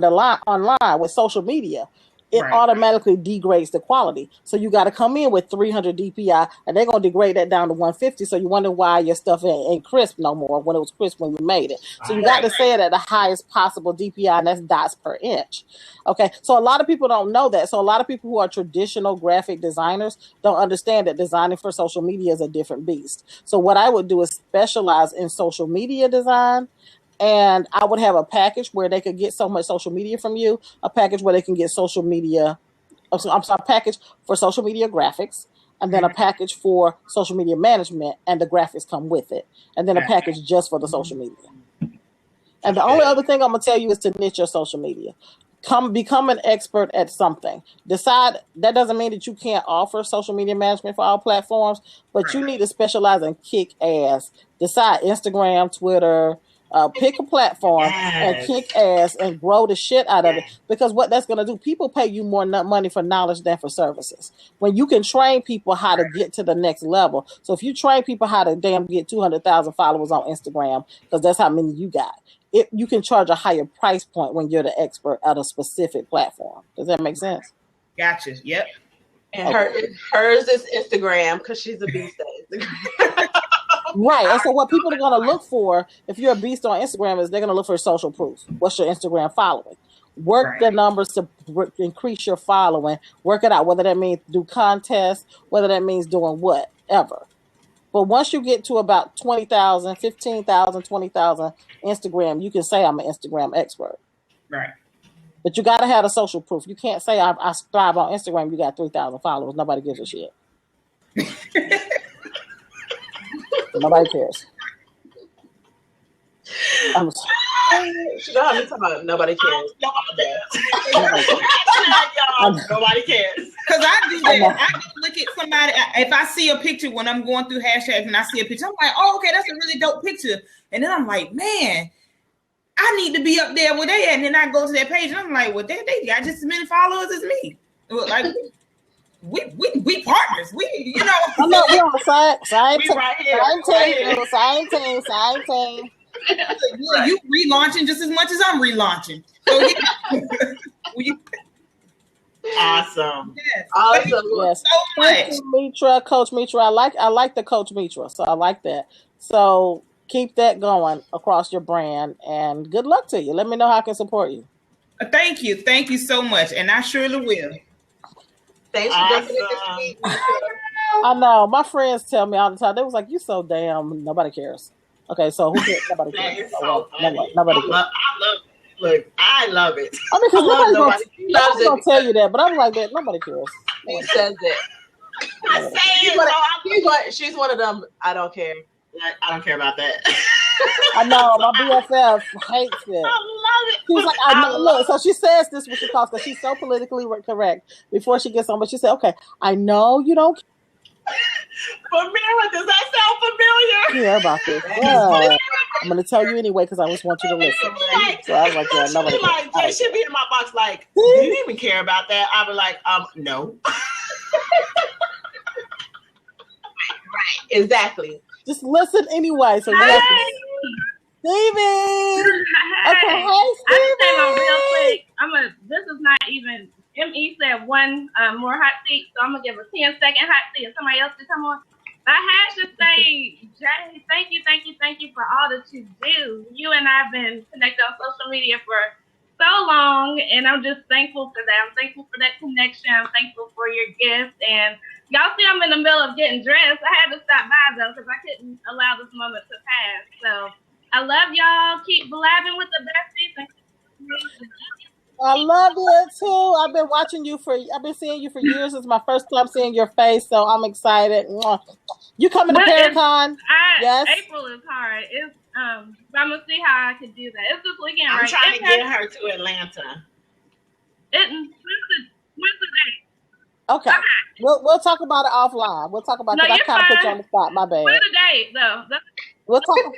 the line online with social media, it automatically degrades the quality. So you got to come in with 300 DPI, and they're going to degrade that down to 150. So you wonder why your stuff ain't crisp no more when it was crisp when you made it. So you got to say it at the highest possible DPI, and that's dots per inch. Okay, so a lot of people don't know that. So a lot of people who are traditional graphic designers don't understand that designing for social media is a different beast. So what I would do is specialize in social media design. And I would have a package where they could get so much social media from you, a package where they can get social media, package for social media graphics, and then a package for social media management, and the graphics come with it. And then a package just for the social media. And the only other thing I'm going to tell you is to niche your social media. Become an expert at something. Decide, that doesn't mean that you can't offer social media management for all platforms, but you need to specialize and kick ass. Decide Instagram, Twitter, pick a platform and kick ass and grow the shit out of it. Because what that's going to do, people pay you more money for knowledge than for services. When you can train people how to get to the next level. So if you train people how to get 200,000 followers on Instagram, because that's how many you got, you can charge a higher price point when you're the expert at a specific platform. Does that make sense? Gotcha. Yep. And hers is Instagram because she's a beast at Instagram. Right. And so what people are going to look for, if you're a beast on Instagram, is they're going to look for social proof. What's your Instagram following? Work the numbers to increase your following. Work it out, whether that means do contests, whether that means doing whatever. But once you get to about 20,000, 15,000, 20,000 Instagram, you can say I'm an Instagram expert. Right. But you got to have the social proof. You can't say I thrive on Instagram. You got 3,000 followers. Nobody gives a shit. Nobody cares. She know how to talk about nobody cares. Nobody cares. Because I do that. I can look at somebody. If I see a picture when I'm going through hashtags and I see a picture, I'm like, oh, okay, that's a really dope picture. And then I'm like, man, I need to be up there where they at. And then I go to that page and I'm like, well, they got just as many followers as me. Like, we partners. We, you know. I'm not on the same team. Same team. You relaunching just as much as I'm relaunching. So yeah. Awesome. Yes. Awesome. Yes. So much. Mitra, Coach Mitra. I like the Coach Mitra, so I like that. So keep that going across your brand, and good luck to you. Let me know how I can support you. Thank you so much, and I surely will. Thanks for definitely. I know my friends tell me all the time. They was like, "You so damn nobody cares." Okay, so who cares? Nobody cares. Nobody cares. I love it. I mean, because nobody's gonna tell you that, but I'm like that. Nobody cares. He says it. I say it. She's one of them. I don't care. I don't care about that. I know my BFF hates it. I love it. She was like, I know. Look, so she says this when she talks because she's so politically correct before she gets on. But she said, "Okay, I know you don't." Famira, does that sound familiar? Care about this. Yeah. I'm going to tell you anyway because I just want you to listen. So I was like, yeah, nobody. They should be in my box. Like, do you even care about that? I'd be like, no. Right. Exactly. Just listen anyway. So you have to. Stevie. Okay, hey, Stevie. I'm real quick. This is not even. M.E. said one more hot seat, so I'm gonna give a 10-second hot seat, and somebody else to come on. But I had to say, Jay, thank you for all that you do. You and I've been connected on social media for so long, and I'm just thankful for that. I'm thankful for that connection. I'm thankful for your gift. And y'all see I'm in the middle of getting dressed. I had to stop by, though, because I couldn't allow this moment to pass. So I love y'all. Keep blabbing with the besties. I love you too. I've been seeing you for years. It's my first time seeing your face, so I'm excited. You coming to Paracon? Yes. April is hard. It's I'm gonna see how I can do that. It's this weekend, I'm right? trying to get her to Atlanta. When's the date? Okay. We'll talk about it offline. We'll talk about it. I kind of put you on the spot. My bad. When's the date though? We'll talk.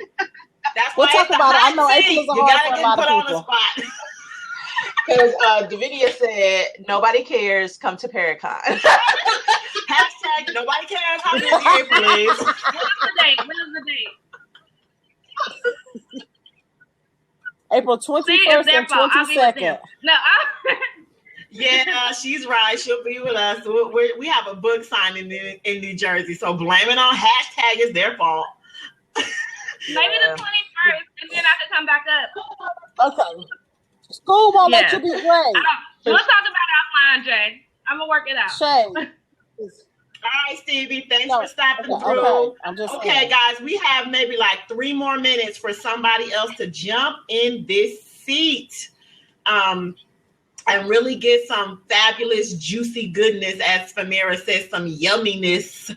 We'll talk about it. I know April is a hard for a lot of people. Because Davidia said nobody cares. Come to Paracon. Hashtag nobody cares. How many April is? When is the date? April 21st and 22nd. No. Yeah, she's right. She'll be with us. We have a book signing in New Jersey, so blame it on hashtag is their fault. Maybe the 21st, and then I can come back up. Okay. School won't let you be great. We'll talk about it offline, Jay. I'm gonna work it out. Shay. All right, Stevie. Thanks for stopping through. Okay, guys, we have maybe like 3 more minutes for somebody else to jump in this seat. And really get some fabulous, juicy goodness, as Famira says, some yumminess.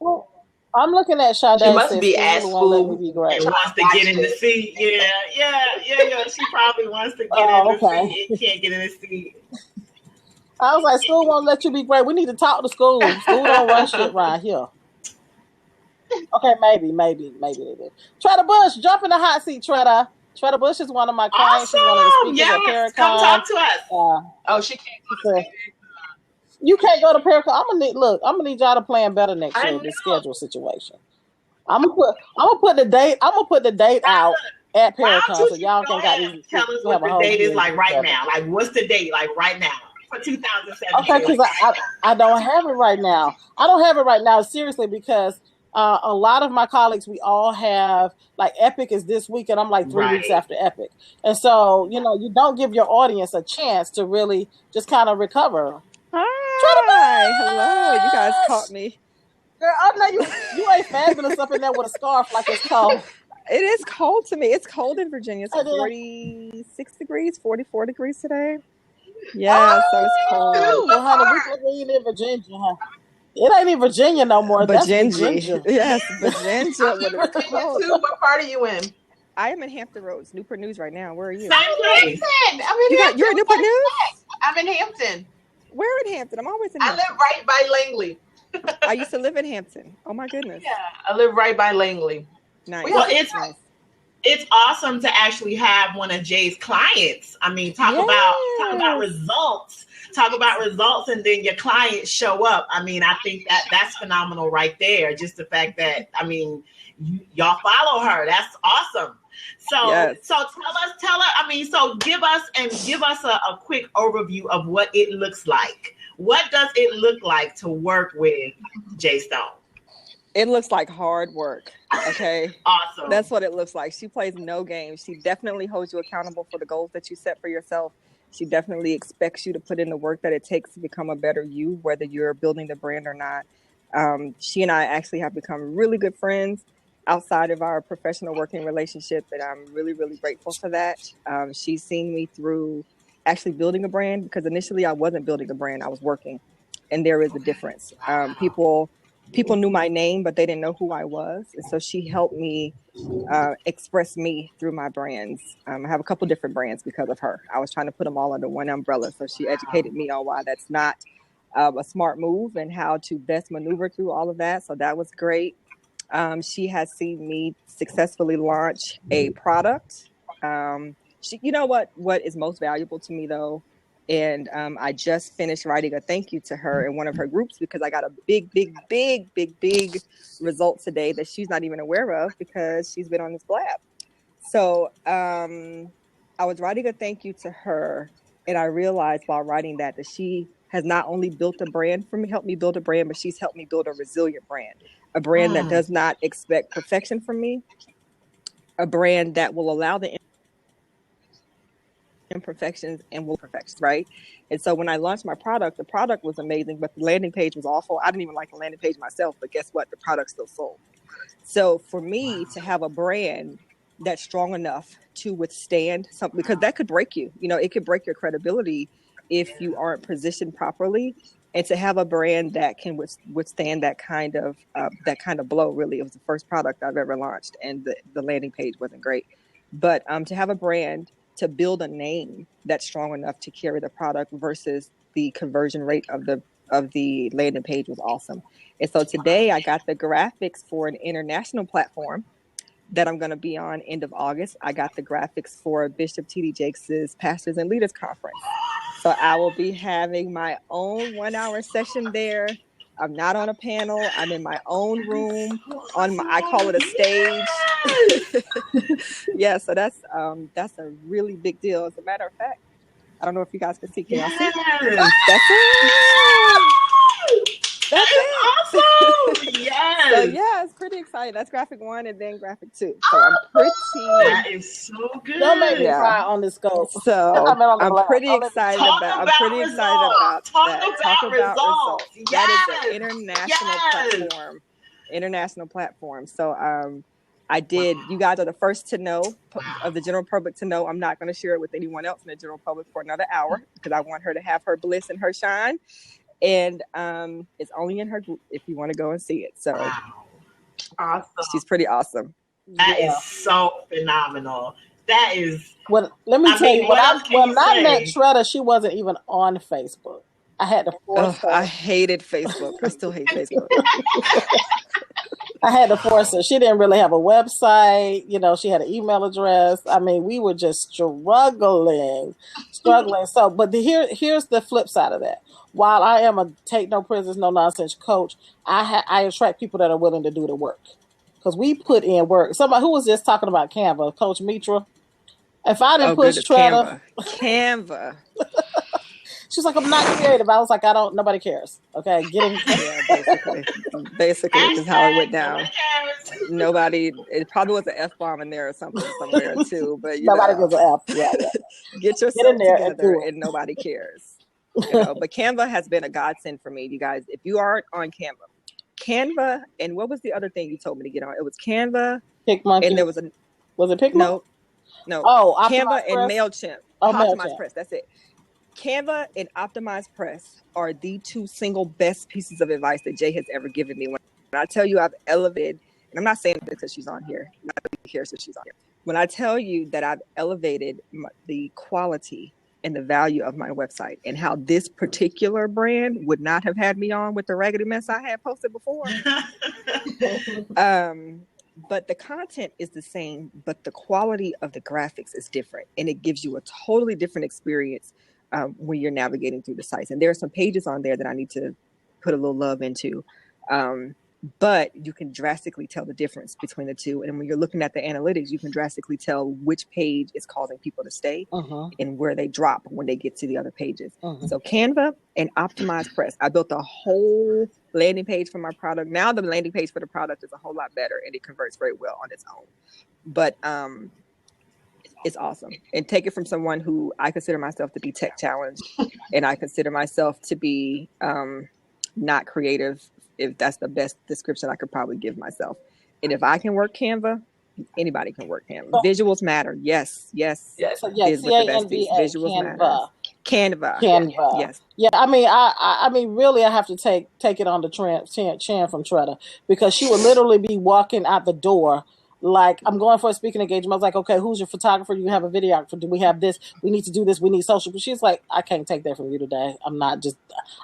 Well, I'm looking at Sade. She must be at school. She wants to get in the seat. Yeah. She probably wants to get in the seat. It can't get in the seat. I was like, school won't let you be great. We need to talk to school. School don't run shit right here. Okay, maybe they do. Tretter Bush, jump in the hot seat, Tretter. Tretter Bush is one of my clients. Awesome. She's one of the speakers at Paracon. Come talk to us. She can't go to You can't go to Paracon. I'm gonna need y'all to plan better next year. This schedule situation. I'm gonna put the date. I'm gonna put the date out at Paracon so y'all can tell us what the date is like right now. Like what's the date like right now for 2017? Okay, because I don't have it right now. I don't have it right now seriously because a lot of my colleagues, we all have like Epic is this week, and I'm like 3 weeks after Epic, and so you don't give your audience a chance to really just kind of recover. Hi, hello. You guys caught me. Girl, I know you ain't fabulous up in there with a scarf like it's cold. It is cold to me. It's cold in Virginia. It's 46 degrees, 44 degrees today. Yeah, so it's cold. Well, honey, we in Virginia, huh? It ain't in Virginia no more. That's Virginia. Yes, Virginia. I'm in Virginia too. What part are you in? I am in Hampton Roads, Newport News right now. Where are you? Same place. You're in Newport News? I'm in Hampton. Where in Hampton? I'm always in Hampton. I live right by Langley. I used to live in Hampton. Oh my goodness. Yeah, I live right by Langley. Nice. Well, it's awesome to actually have one of Jay's clients. I mean, talk about results. Talk about results, and then your clients show up. I mean, I think that's phenomenal right there. Just the fact that, I mean, y'all follow her. That's awesome. So, yes. So tell us. I mean, so give us a quick overview of what it looks like. What does it look like to work with Jay Stone? It looks like hard work. Okay. Awesome. That's what it looks like. She plays no games. She definitely holds you accountable for the goals that you set for yourself. She definitely expects you to put in the work that it takes to become a better you, whether you're building the brand or not. She and I actually have become really good friends outside of our professional working relationship, and I'm really, really grateful for that. She's seen me through actually building a brand, because initially I wasn't building a brand, I was working, and there is a difference. People knew my name, but they didn't know who I was, and so she helped me express me through my brands. I have a couple different brands because of her. I was trying to put them all under one umbrella, so she educated me on why that's not a smart move and how to best maneuver through all of that. So that was great. She has seen me successfully launch a product. You know what is most valuable to me though, and I just finished writing a thank you to her in one of her groups, because I got a big result today that she's not even aware of, because she's been on this blab. So I was writing a thank you to her, and I realized while writing that she has not only built a brand for me, helped me build a brand, but she's helped me build a resilient brand, a brand that does not expect perfection from me, a brand that will allow the imperfections and will perfect, right? And so when I launched my product, the product was amazing, but the landing page was awful. I didn't even like the landing page myself, but guess what? The product still sold. So for me to have a brand that's strong enough to withstand something, because that could break you, it could break your credibility if you aren't positioned properly. And to have a brand that can withstand that kind of blow, really, it was the first product I've ever launched, and the landing page wasn't great. But to have a brand, to build a name that's strong enough to carry the product versus the conversion rate of the landing page was awesome. And so today I got the graphics for an international platform that I'm going to be on end of August. I got the graphics for Bishop T.D. Jakes' Pastors and Leaders Conference. So I will be having my own 1-hour session there. I'm not on a panel. I'm in my own room I call it a stage. Yeah, so that's a really big deal. As a matter of fact, I don't know if you guys can see. Can y'all see? That's it. That's awesome. Yes. So yeah, it's pretty exciting. That's graphic 1 and then graphic 2. So I'm pretty. That is so good. Don't make me cry on this scope. So I'm pretty excited about that. Talk about results. Yes. That is an international platform. So I did. You guys are the first to know, of the general public to know. I'm not going to share it with anyone else in the general public for another hour, because I want her to have her bliss and her shine. And it's only in her group if you want to go and see it. So awesome. She's pretty awesome. That is so phenomenal. That is. Well, let me tell you, when I met Shredder, she wasn't even on Facebook. I had to force her. I hated Facebook. I still hate Facebook. I had to force her. She didn't really have a website. She had an email address. I mean, we were just struggling. So, but here's the flip side of that. While I am a take no prisoners, no nonsense coach, I attract people that are willing to do the work, because we put in work. Somebody who was just talking about Canva, Coach Mitra. If I didn't push Shredder, Canva. She's like, I'm not creative. I was like, nobody cares. Okay, get in. Yeah, basically, this is how it went down. Nobody. It probably was an F-bomb in there or something somewhere too. But nobody gives an F. Yeah. Get yourself in there together, and nobody cares. But Canva has been a godsend for me, you guys. If you aren't on Canva, and what was the other thing you told me to get on? It was Canva, PicMonkey, and there was it PicMonkey? No. Oh, Canva and MailChimp. Oh, MailChimp. Press. That's it. Canva and Optimized Press are the two single best pieces of advice that Jay has ever given me. When I tell you I've elevated, and I'm not saying this because she's on here, nobody cares that she's on here. When I tell you that I've elevated the quality and the value of my website, and how this particular brand would not have had me on with the raggedy mess I had posted before. But the content is the same, but the quality of the graphics is different, and it gives you a totally different experience when you're navigating through the sites. And there are some pages on there that I need to put a little love into. But you can drastically tell the difference between the two. And when you're looking at the analytics, you can drastically tell which page is causing people to stay and where they drop when they get to the other pages. So Canva and Optimized Press. I built a whole landing page for my product. Now the landing page for the product is a whole lot better and it converts very well on its own. But it's awesome. And take it from someone who I consider myself to be tech challenged, and I consider myself to be not creative, if that's the best description I could probably give myself. And if I can work Canva, anybody can work Canva. Visuals matter. Yes. So yes, Visuals Canva. matter. Canva. Yes. Yeah. I mean, really, I have to take it on the Chan from Tretta, because she would literally be walking out the door. Like, I'm going for a speaking engagement. I was like, okay, who's your photographer? You have a videographer. Do we have this? We need to do this. We need social. But she's like, I can't take that from you today. I'm not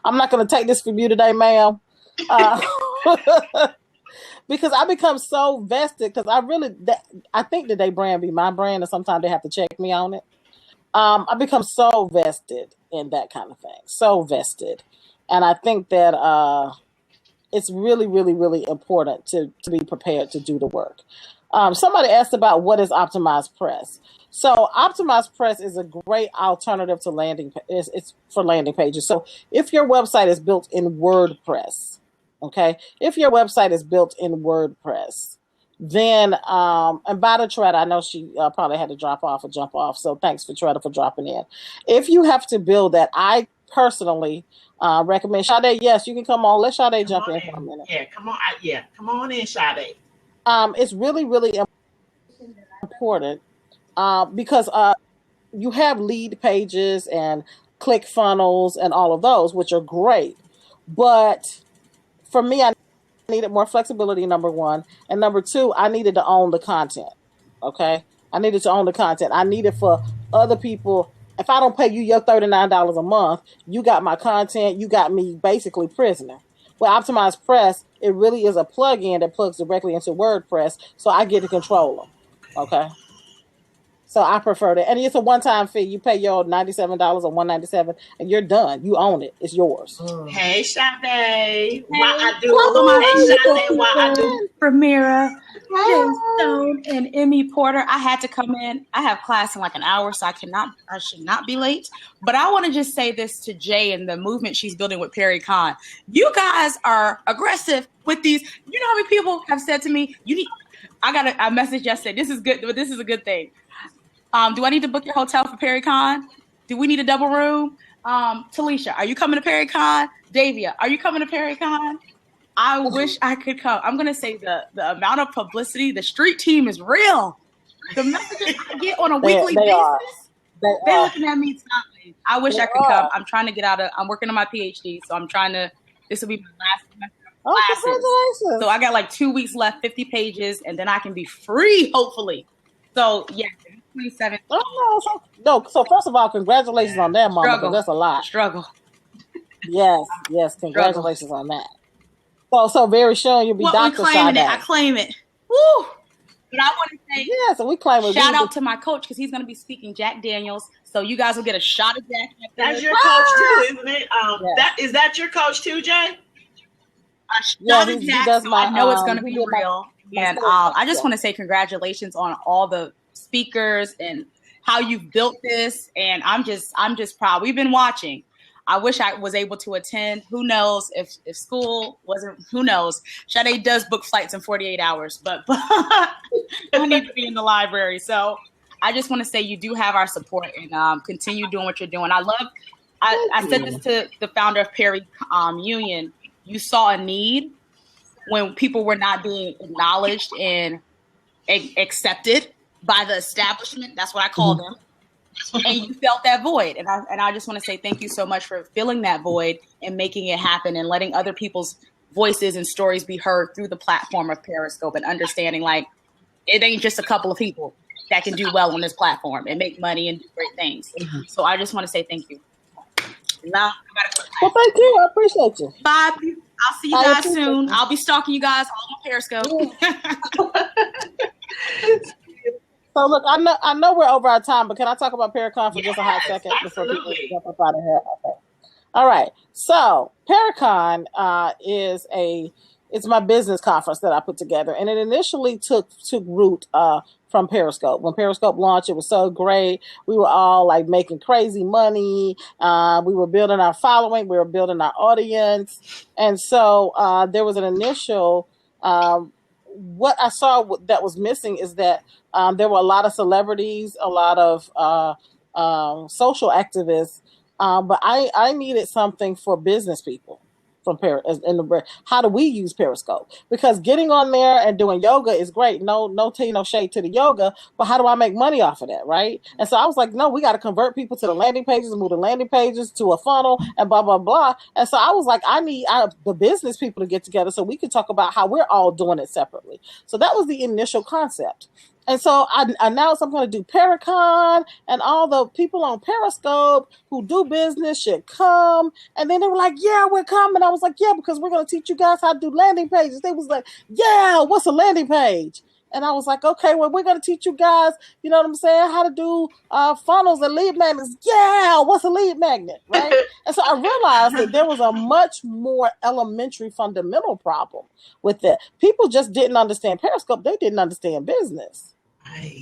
going to take this from you today, ma'am. Because I become so vested, because I think that they brand be my brand, and sometimes they have to check me on it. I become so vested in that kind of thing. So vested. And I think that it's really, really, really important to be prepared to do the work. Somebody asked about what is Optimized Press. So Optimized Press is a great alternative to it's for landing pages. So if your website is built in WordPress, okay, then, and by the Tretta, I know she probably had to jump off. So thanks for Tretta for dropping in. If you have to build that, I personally recommend Sade. Yes, you can come on. Let Sade jump in for a minute. Yeah, come on. Come on in, Sade. It's really, really important because you have lead pages and click funnels and all of those, which are great. But for me, I needed more flexibility, number one. And number two, I needed to own the content. Okay? I needed to own the content. I needed for other people. If I don't pay you your $39 a month, you got my content, you got me basically prisoner. With Optimized Press, it really is a plug-in that plugs directly into WordPress, so I get to control them. Okay? So I prefer that. And it's a one-time fee. You pay your $97 or $197, and you're done. You own it. It's yours. Hey, Sade. Why I do? Famira, Stone, and M.E. Porter. I had to come in. I have class in like an hour, so I should not be late. But I want to just say this to Jay and the movement she's building with Perry Con. You guys are aggressive with these. You know how many people have said to me, I got a message yesterday. This is good, but this is a good thing. Do I need to book your hotel for Perry Con? Do we need a double room? Talisha, are you coming to Perry Con? Davia, are you coming to Perry Con? I wish I could come. I'm going to say the amount of publicity, the street team is real. The messages I get on a weekly basis, they're looking at me smiling. I wish I could come. I'm trying to get I'm working on my PhD, so this will be my last semester of classes. Congratulations. So I got like 2 weeks left, 50 pages, and then I can be free, hopefully. So, yeah. 27. No. So first of all, congratulations on that, Mama, because that's a lot. Struggle. Yes. Congratulations on that. So very soon you'll be Dr. Sade. I claim it. Woo! But I want to say, so we claim it. Shout out to my coach, because he's going to be speaking Jack Daniels. So you guys will get a shot of Jack. That's your coach too, isn't it? Is that your coach too, Jay? He does my. I know it's going to be real. And I just want to say congratulations on all the speakers and how you've built this, and I'm just proud. We've been watching. I wish I was able to attend. Who knows if school wasn't? Who knows? Sade does book flights in 48 hours, but I need to be in the library. So I just want to say you do have our support, and continue doing what you're doing. I said this to the founder of Perry Union. You saw a need when people were not being acknowledged and accepted by the establishment. That's what I call them. and you felt that void. And I just want to say thank you so much for filling that void and making it happen and letting other people's voices and stories be heard through the platform of Periscope and understanding like it ain't just a couple of people that can do well on this platform and make money and do great things. So I just want to say thank you. Now, well, thank you. I appreciate you. Bye. I'll see you guys soon. I'll be stalking you guys all on Periscope. So look, I know we're over our time, but can I talk about Paracon for just a hot second before people jump up out of here? Okay. All right. So Paracon it's my business conference that I put together, and it initially took root from Periscope. When Periscope launched, it was so great. We were all like making crazy money. We were building our following. We were building our audience, and so there was an initial. What I saw that was missing is that there were a lot of celebrities, a lot of social activists, but I needed something for business people from how do we use Periscope? Because getting on there and doing yoga is great. No tea, no shade to the yoga, but how do I make money off of that, right? And so I was like, no, we got to convert people to the landing pages and move the landing pages to a funnel and blah, blah, blah. And so I was like, I need the business people to get together so we can talk about how we're all doing it separately. So that was the initial concept. And so I announced I'm going to do Paracon, and all the people on Periscope who do business should come. And then they were like, yeah, we're coming. I was like, yeah, because we're going to teach you guys how to do landing pages. They was like, yeah, what's a landing page? And I was like, okay, well, we're going to teach you guys, you know what I'm saying, how to do funnels and lead magnets. Yeah, what's a lead magnet, right? And so I realized that there was a much more elementary fundamental problem with it. People just didn't understand Periscope. They didn't understand business.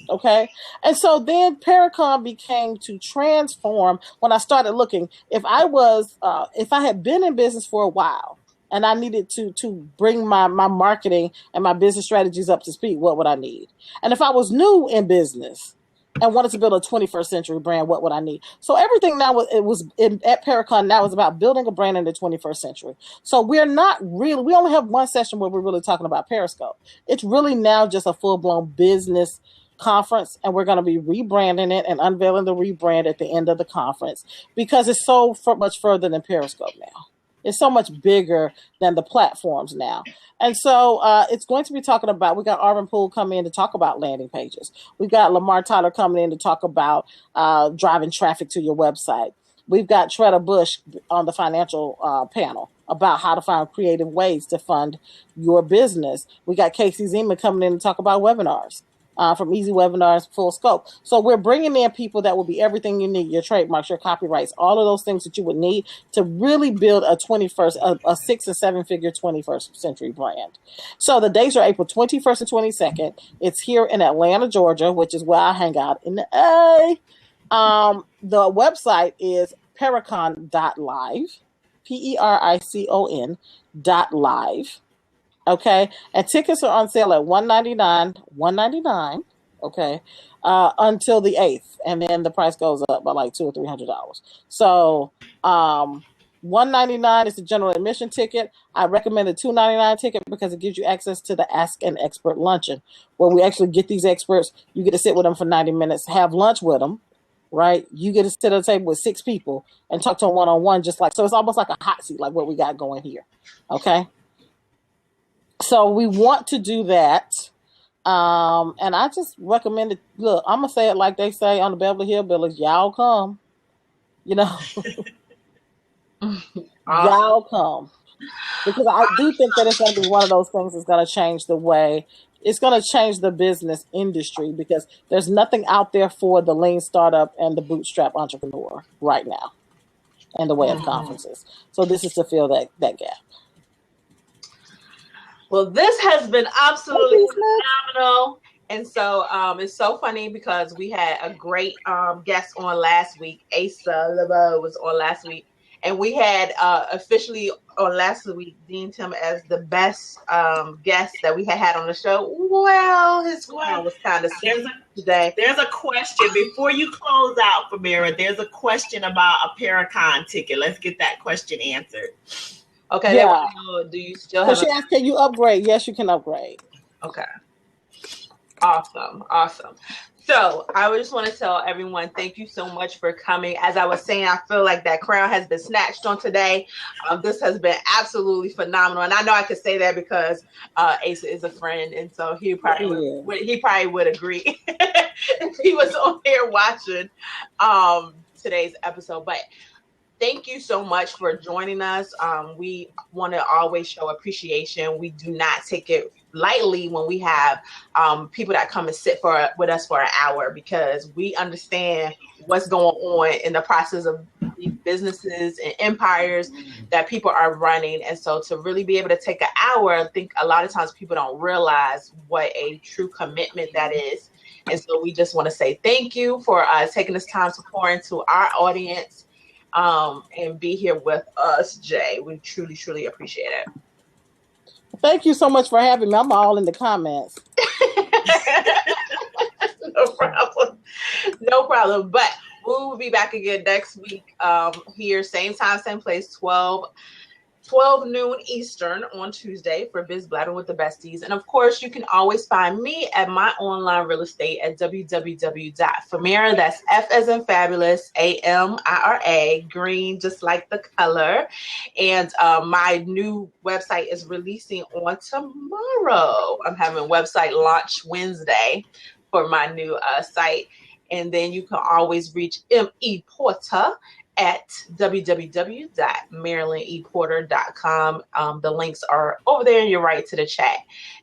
Okay. And so then Paracon became to transform when I started looking. If I had been in business for a while and I needed to bring my marketing and my business strategies up to speed, what would I need? And if I was new in business and wanted to build a 21st century brand, what would I need? So everything now at Paracon now is about building a brand in the 21st century. So we only have one session where we're really talking about Periscope. It's really now just a full-blown business conference, and we're going to be rebranding it and unveiling the rebrand at the end of the conference because it's so much further than Periscope now. It's so much bigger than the platforms now. And so it's going to be talking about, we got Arvin Poole coming in to talk about landing pages. We got Lamar Tyler coming in to talk about driving traffic to your website. We've got Tretta Bush on the financial panel about how to find creative ways to fund your business. We got Casey Zeman coming in to talk about webinars. From Easy Webinars, Full Scope. So we're bringing in people that will be everything you need, your trademarks, your copyrights, all of those things that you would need to really build a 6 and 7 figure 21st century brand. So the dates are April 21st and 22nd. It's here in Atlanta, Georgia, which is where I hang out in the A. The website is pericon.live, pericon.live. Okay, and tickets are on sale at $199, okay, until the 8th, and then the price goes up by like $200 or $300. So, $199 is the general admission ticket. I recommend the $299 ticket because it gives you access to the Ask an Expert luncheon, where we actually get these experts. You get to sit with them for 90 minutes, have lunch with them, right? You get to sit at a table with 6 people and talk to them one-on-one, so it's almost like a hot seat, like what we got going here, okay? So we want to do that. And I just recommend it. Look, I'm going to say it like they say on the Beverly Hillbillies, y'all come. You know, y'all come. Because I do think that it's going to be one of those things that's going to change the way, it's going to change the business industry because there's nothing out there for the lean startup and the bootstrap entrepreneur right now in the way of conferences. So this is to fill that gap. Well, this has been absolutely phenomenal. And so it's so funny because we had a great guest on last week. Asa LeBeau was on last week. And we had officially on last week deemed him as the best guest that we had on the show. Well, his crown was kind of sick today. There's a question before you close out, Famira. There's a question about a Paracon ticket. Let's get that question answered. Okay. Yeah. Do you still have? So she asked, can you upgrade? Yes, you can upgrade. Okay. Awesome. So I just want to tell everyone, thank you so much for coming. As I was saying, I feel like that crown has been snatched on today. This has been absolutely phenomenal. And I know I could say that because Asa is a friend. And so he probably would agree if he was on here watching today's episode. But thank you so much for joining us. We want to always show appreciation. We do not take it lightly when we have people that come and sit with us for an hour, because we understand what's going on in the process of these businesses and empires that people are running. And so to really be able to take an hour, I think a lot of times people don't realize what a true commitment that is. And so we just want to say thank you for taking this time to pour into our audience and be here with us, Jay. We truly, truly appreciate it. Thank you so much for having me. I'm all in the comments. No problem. But we will be back again next week here, same time, same place, 12 noon Eastern on Tuesday for Biz Blabbing with the Besties. And of course, you can always find me at my online real estate at www.Famira. That's F as in fabulous, AMIRA, green, just like the color. And my new website is releasing on tomorrow. I'm having website launch Wednesday for my new site. And then you can always reach M.E. Porter at www.marylandeporter.com. The links are over there and you're right to the chat.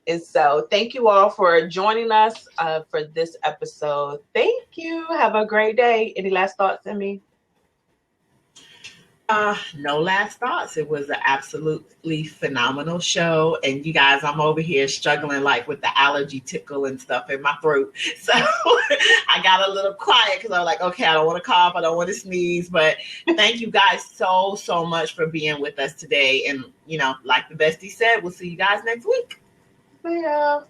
And so thank you all for joining us for this episode. Thank you. Have a great day. Any last thoughts, M.E.? No last thoughts. It was an absolutely phenomenal show. And you guys, I'm over here struggling like with the allergy tickle and stuff in my throat. So I got a little quiet because I was like, okay, I don't want to cough. I don't want to sneeze. But thank you guys so much for being with us today. And, like the bestie said, we'll see you guys next week. See ya.